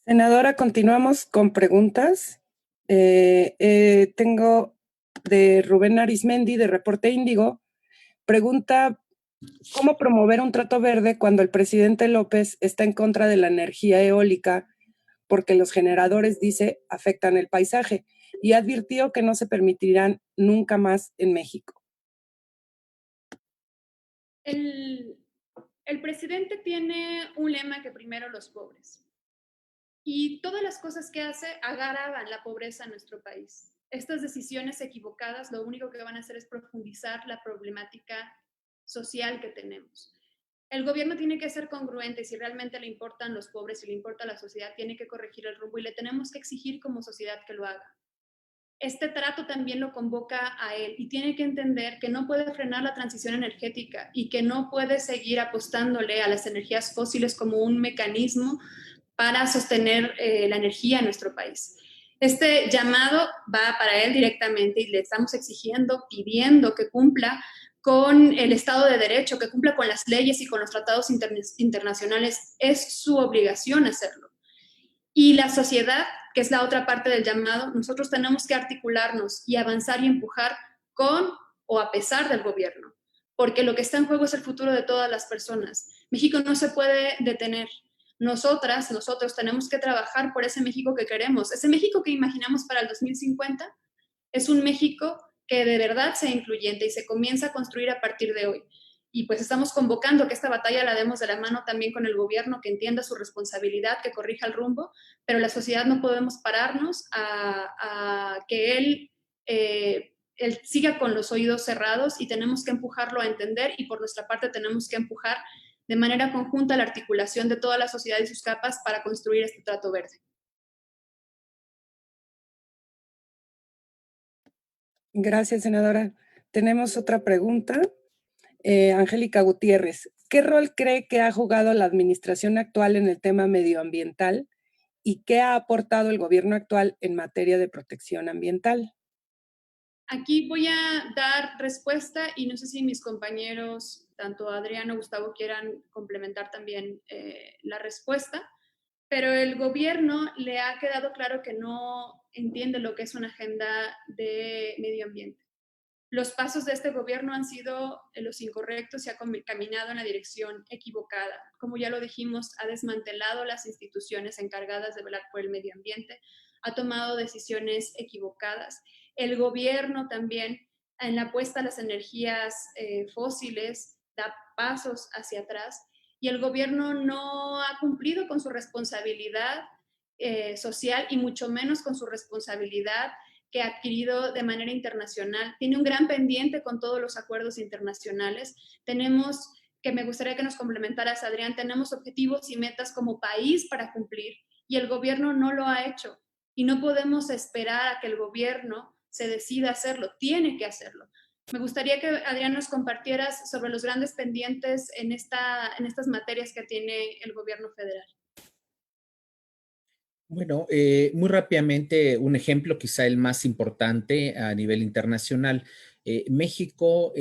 F: Senadora, continuamos con preguntas. Tengo de Rubén Arismendi, de Reporte Índigo. Pregunta, ¿cómo promover un trato verde cuando el presidente López está en contra de la energía eólica porque los generadores, dice, afectan el paisaje? Y advirtió que no se permitirán nunca más en México.
A: El presidente tiene un lema que primero los pobres. Y todas las cosas que hace agravan la pobreza en nuestro país. Estas decisiones equivocadas lo único que van a hacer es profundizar la problemática social que tenemos. El gobierno tiene que ser congruente y si realmente le importan los pobres, si le importa la sociedad, tiene que corregir el rumbo y le tenemos que exigir como sociedad que lo haga. Este trato también lo convoca a él y tiene que entender que no puede frenar la transición energética y que no puede seguir apostándole a las energías fósiles como un mecanismo para sostener la energía en nuestro país. Este llamado va para él directamente y le estamos exigiendo, pidiendo que cumpla con el Estado de Derecho, que cumpla con las leyes y con los tratados internacionales. Es su obligación hacerlo. Y la sociedad, que es la otra parte del llamado, nosotros tenemos que articularnos y avanzar y empujar con o a pesar del gobierno, porque lo que está en juego es el futuro de todas las personas. México no se puede detener. Nosotras, nosotros tenemos que trabajar por ese México que queremos. Ese México que imaginamos para el 2050 es un México que de verdad sea incluyente y se comienza a construir a partir de hoy. Y pues estamos convocando que esta batalla la demos de la mano también con el gobierno, que entienda su responsabilidad, que corrija el rumbo, pero la sociedad no podemos pararnos a que él siga con los oídos cerrados y tenemos que empujarlo a entender y por nuestra parte tenemos que empujar de manera conjunta la articulación de toda la sociedad y sus capas para construir este trato verde.
F: Gracias, senadora. Tenemos otra pregunta. Angélica Gutiérrez, ¿qué rol cree que ha jugado la administración actual en el tema medioambiental y qué ha aportado el gobierno actual en materia de protección ambiental?
A: Aquí voy a dar respuesta y no sé si mis compañeros, tanto Adrián o Gustavo, quieran complementar también la respuesta, pero el gobierno le ha quedado claro que no entiende lo que es una agenda de medio ambiente. Los pasos de este gobierno han sido los incorrectos y ha caminado en la dirección equivocada. Como ya lo dijimos, ha desmantelado las instituciones encargadas de velar por el medio ambiente, ha tomado decisiones equivocadas. El gobierno también, en la apuesta a las energías fósiles, da pasos hacia atrás y el gobierno no ha cumplido con su responsabilidad social y mucho menos con su responsabilidad que ha adquirido de manera internacional. Tiene un gran pendiente con todos los acuerdos internacionales. Tenemos, que me gustaría que nos complementaras, Adrián, tenemos objetivos y metas como país para cumplir y el gobierno no lo ha hecho. Y no podemos esperar a que el gobierno se decida hacerlo, tiene que hacerlo. Me gustaría que, Adrián, nos compartieras sobre los grandes pendientes en estas materias que tiene el gobierno federal.
B: Bueno, muy rápidamente, un ejemplo, quizá el más importante a nivel internacional. México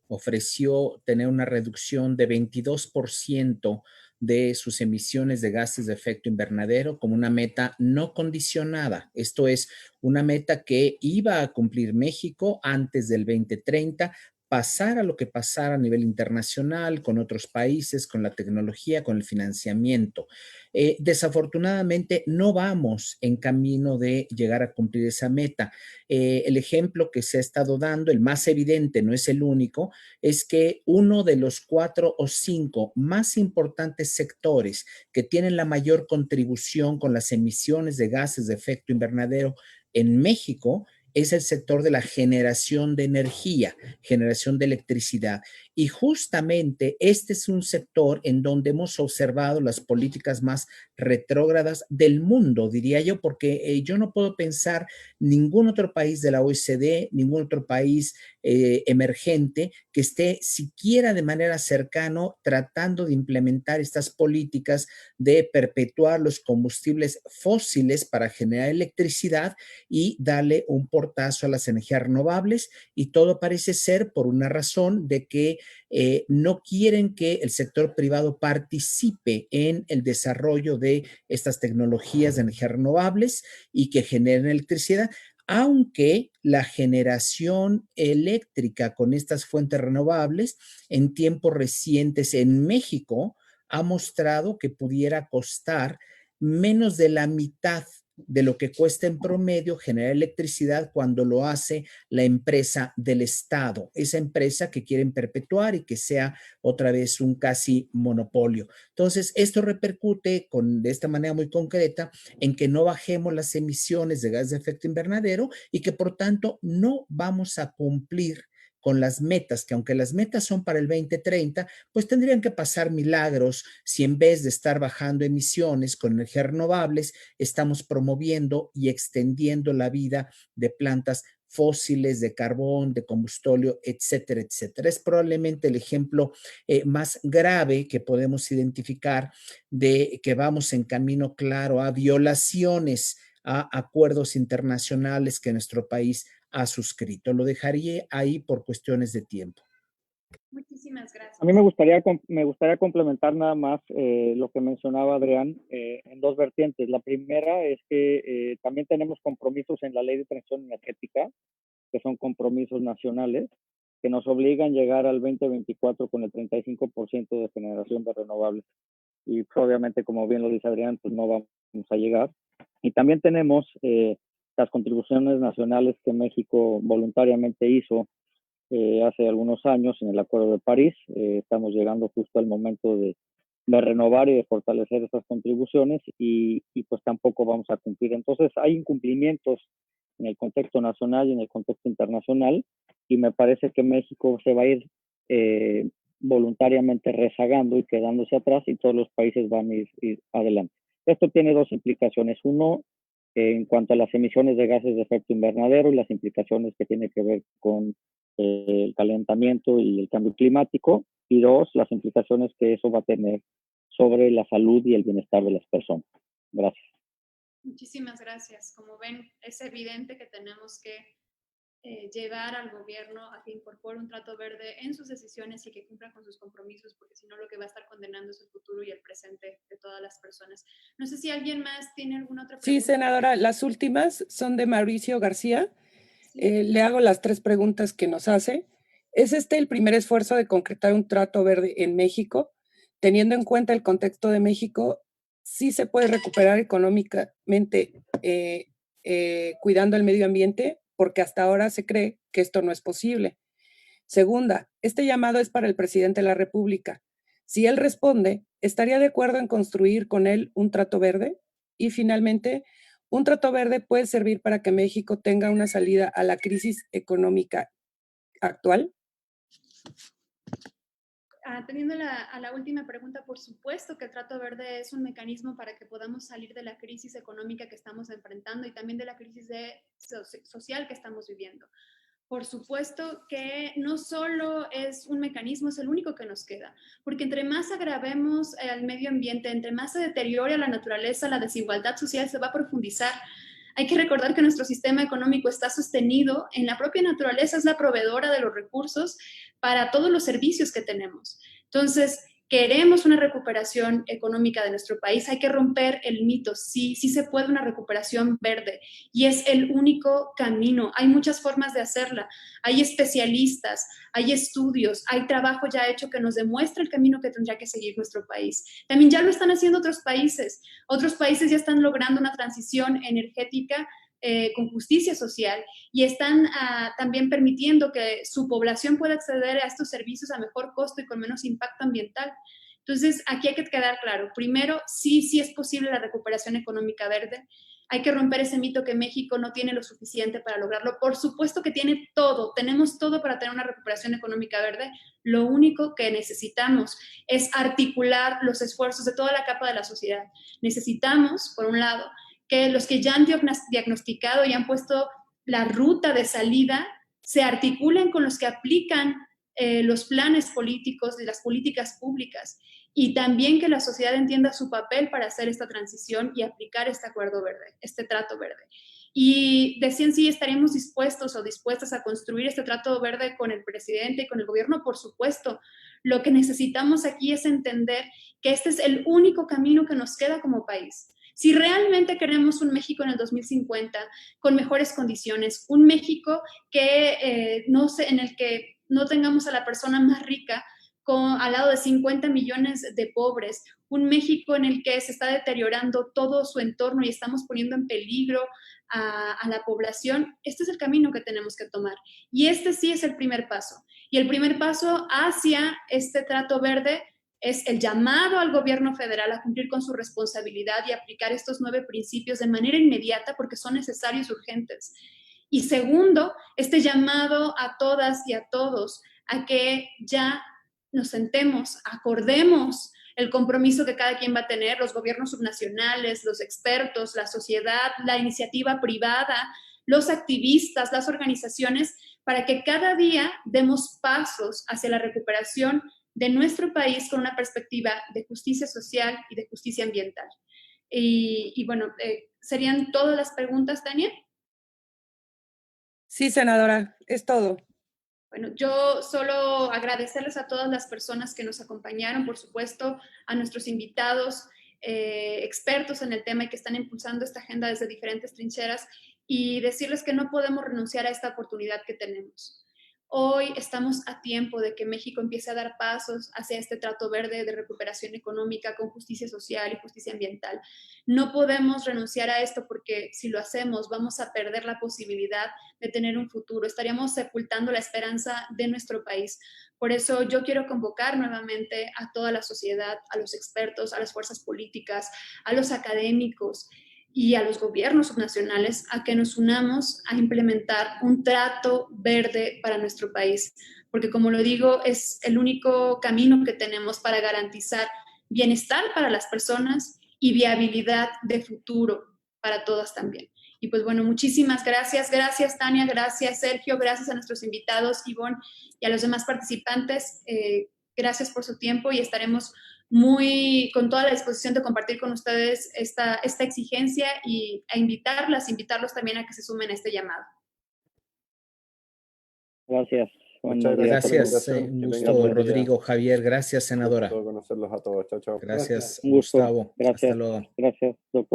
B: ofreció tener una reducción de 22% de sus emisiones de gases de efecto invernadero como una meta no condicionada. Esto es una meta que iba a cumplir México antes del 2030, pasara lo que pasara a nivel internacional, con otros países, con la tecnología, con el financiamiento. Desafortunadamente no vamos en camino de llegar a cumplir esa meta. El ejemplo que se ha estado dando, el más evidente, no es el único, es que uno de los 4 o 5 más importantes sectores que tienen la mayor contribución con las emisiones de gases de efecto invernadero en México es el sector de la generación de energía, generación de electricidad. Y justamente este es un sector en donde hemos observado las políticas más retrógradas del mundo, diría yo, porque yo no puedo pensar ningún otro país de la OECD, ningún otro país emergente que esté siquiera de manera cercano tratando de implementar estas políticas de perpetuar los combustibles fósiles para generar electricidad y darle un portazo a las energías renovables, y todo parece ser por una razón de que no quieren que el sector privado participe en el desarrollo de estas tecnologías de energías renovables y que generen electricidad, aunque la generación eléctrica con estas fuentes renovables en tiempos recientes en México ha mostrado que pudiera costar menos de la mitad de lo que cuesta en promedio generar electricidad cuando lo hace la empresa del Estado, esa empresa que quieren perpetuar y que sea otra vez un casi monopolio. Entonces, esto repercute de esta manera muy concreta en que no bajemos las emisiones de gases de efecto invernadero y que por tanto no vamos a cumplir con las metas, que aunque las metas son para el 2030, pues tendrían que pasar milagros si en vez de estar bajando emisiones con energías renovables, estamos promoviendo y extendiendo la vida de plantas fósiles, de carbón, de combustóleo, etcétera, etcétera. Es probablemente el ejemplo más grave que podemos identificar de que vamos en camino claro a violaciones a acuerdos internacionales que nuestro país ha suscrito. Lo dejaría ahí por cuestiones de tiempo.
A: Muchísimas gracias.
E: A mí me gustaría complementar nada más lo que mencionaba Adrián en dos vertientes. La primera es que también tenemos compromisos en la Ley de Transición Energética, que son compromisos nacionales, que nos obligan a llegar al 2024 con el 35% de generación de renovables. Y pues, obviamente, como bien lo dice Adrián, pues no vamos a llegar. Y también tenemos las contribuciones nacionales que México voluntariamente hizo hace algunos años en el Acuerdo de París. Estamos llegando justo al momento de renovar y de fortalecer esas contribuciones y pues tampoco vamos a cumplir. Entonces hay incumplimientos en el contexto nacional y en el contexto internacional, y me parece que México se va a ir voluntariamente rezagando y quedándose atrás, y todos los países van a ir adelante. Esto tiene dos implicaciones. Uno, en cuanto a las emisiones de gases de efecto invernadero y las implicaciones que tiene que ver con el calentamiento y el cambio climático, y dos, las implicaciones que eso va a tener sobre la salud y el bienestar de las personas. Gracias.
A: Muchísimas gracias. Como ven, es evidente que tenemos que llevar al gobierno a que incorpore un trato verde en sus decisiones y que cumpla con sus compromisos, porque si no lo que va a estar condenando es el futuro y el presente de todas las personas. No sé si alguien más tiene alguna otra pregunta.
F: Sí, senadora, las últimas son de Mauricio García. Le hago las 3 preguntas que nos hace. ¿Es este el primer esfuerzo de concretar un trato verde en México? Teniendo en cuenta el contexto de México, ¿sí se puede recuperar económicamente cuidando el medio ambiente? Porque hasta ahora se cree que esto no es posible. Segunda, este llamado es para el presidente de la República. Si él responde, ¿estaría de acuerdo en construir con él un trato verde? Y finalmente, ¿un trato verde puede servir para que México tenga una salida a la crisis económica actual?
A: Atendiendo a la última pregunta, por supuesto que el Trato Verde es un mecanismo para que podamos salir de la crisis económica que estamos enfrentando y también de la crisis social que estamos viviendo. Por supuesto que no solo es un mecanismo, es el único que nos queda, porque entre más agravemos al medio ambiente, entre más se deteriore la naturaleza, la desigualdad social se va a profundizar. Hay que recordar que nuestro sistema económico está sostenido en la propia naturaleza, es la proveedora de los recursos para todos los servicios que tenemos. Entonces, queremos una recuperación económica de nuestro país, hay que romper el mito. Sí, sí se puede una recuperación verde y es el único camino. Hay muchas formas de hacerla. Hay especialistas, hay estudios, hay trabajo ya hecho que nos demuestra el camino que tendría que seguir nuestro país. También ya lo están haciendo otros países. Otros países ya están logrando una transición energética con justicia social y están también permitiendo que su población pueda acceder a estos servicios a mejor costo y con menos impacto ambiental. Entonces, aquí hay que quedar claro. Primero, sí es posible la recuperación económica verde. Hay que romper ese mito que México no tiene lo suficiente para lograrlo. Por supuesto que tiene todo, tenemos todo para tener una recuperación económica verde. Lo único que necesitamos es articular los esfuerzos de toda la capa de la sociedad. Necesitamos, por un lado, que los que ya han diagnosticado y han puesto la ruta de salida se articulen con los que aplican los planes políticos de las políticas públicas y también que la sociedad entienda su papel para hacer esta transición y aplicar este acuerdo verde, este trato verde. Y decían sí, estaríamos dispuestos o dispuestas a construir este trato verde con el presidente y con el gobierno, por supuesto. Lo que necesitamos aquí es entender que este es el único camino que nos queda como país. Si realmente queremos un México en el 2050 con mejores condiciones, un México que en el que no tengamos a la persona más rica al lado de 50 millones de pobres, un México en el que se está deteriorando todo su entorno y estamos poniendo en peligro a la población, este es el camino que tenemos que tomar. Y este sí es el primer paso. Y el primer paso hacia este trato verde es el llamado al gobierno federal a cumplir con su responsabilidad y aplicar estos 9 principios de manera inmediata porque son necesarios y urgentes. Y segundo, este llamado a todas y a todos a que ya nos sentemos, acordemos el compromiso que cada quien va a tener, los gobiernos subnacionales, los expertos, la sociedad, la iniciativa privada, los activistas, las organizaciones, para que cada día demos pasos hacia la recuperación de nuestro país con una perspectiva de justicia social y de justicia ambiental. Y bueno, ¿serían todas las preguntas, Tania?
F: Sí, senadora, es todo.
A: Bueno, yo solo agradecerles a todas las personas que nos acompañaron, por supuesto, a nuestros invitados, expertos en el tema y que están impulsando esta agenda desde diferentes trincheras y decirles que no podemos renunciar a esta oportunidad que tenemos. Hoy estamos a tiempo de que México empiece a dar pasos hacia este trato verde de recuperación económica con justicia social y justicia ambiental. No podemos renunciar a esto porque si lo hacemos vamos a perder la posibilidad de tener un futuro. Estaríamos sepultando la esperanza de nuestro país. Por eso yo quiero convocar nuevamente a toda la sociedad, a los expertos, a las fuerzas políticas, a los académicos y a los gobiernos subnacionales a que nos unamos a implementar un trato verde para nuestro país, porque como lo digo, es el único camino que tenemos para garantizar bienestar para las personas y viabilidad de futuro para todas también. Y pues bueno, muchísimas gracias. Gracias, Tania. Gracias, Sergio. Gracias a nuestros invitados, Ivonne, y a los demás participantes. Gracias por su tiempo y estaremos con toda la disposición de compartir con ustedes esta exigencia y invitarlos también a que se sumen a este llamado.
E: Gracias.
C: Muchas gracias por la
B: Gracias,
C: invitación.
B: un
C: Que
B: gusto,
C: tengan buen día.
B: Rodrigo, Javier. Gracias, senadora.
C: Un gusto conocerlos a todos. Chao, chao.
B: Gracias,
E: Un gusto.
B: Gustavo.
E: Gracias.
B: Hasta luego.
E: Gracias, doctor.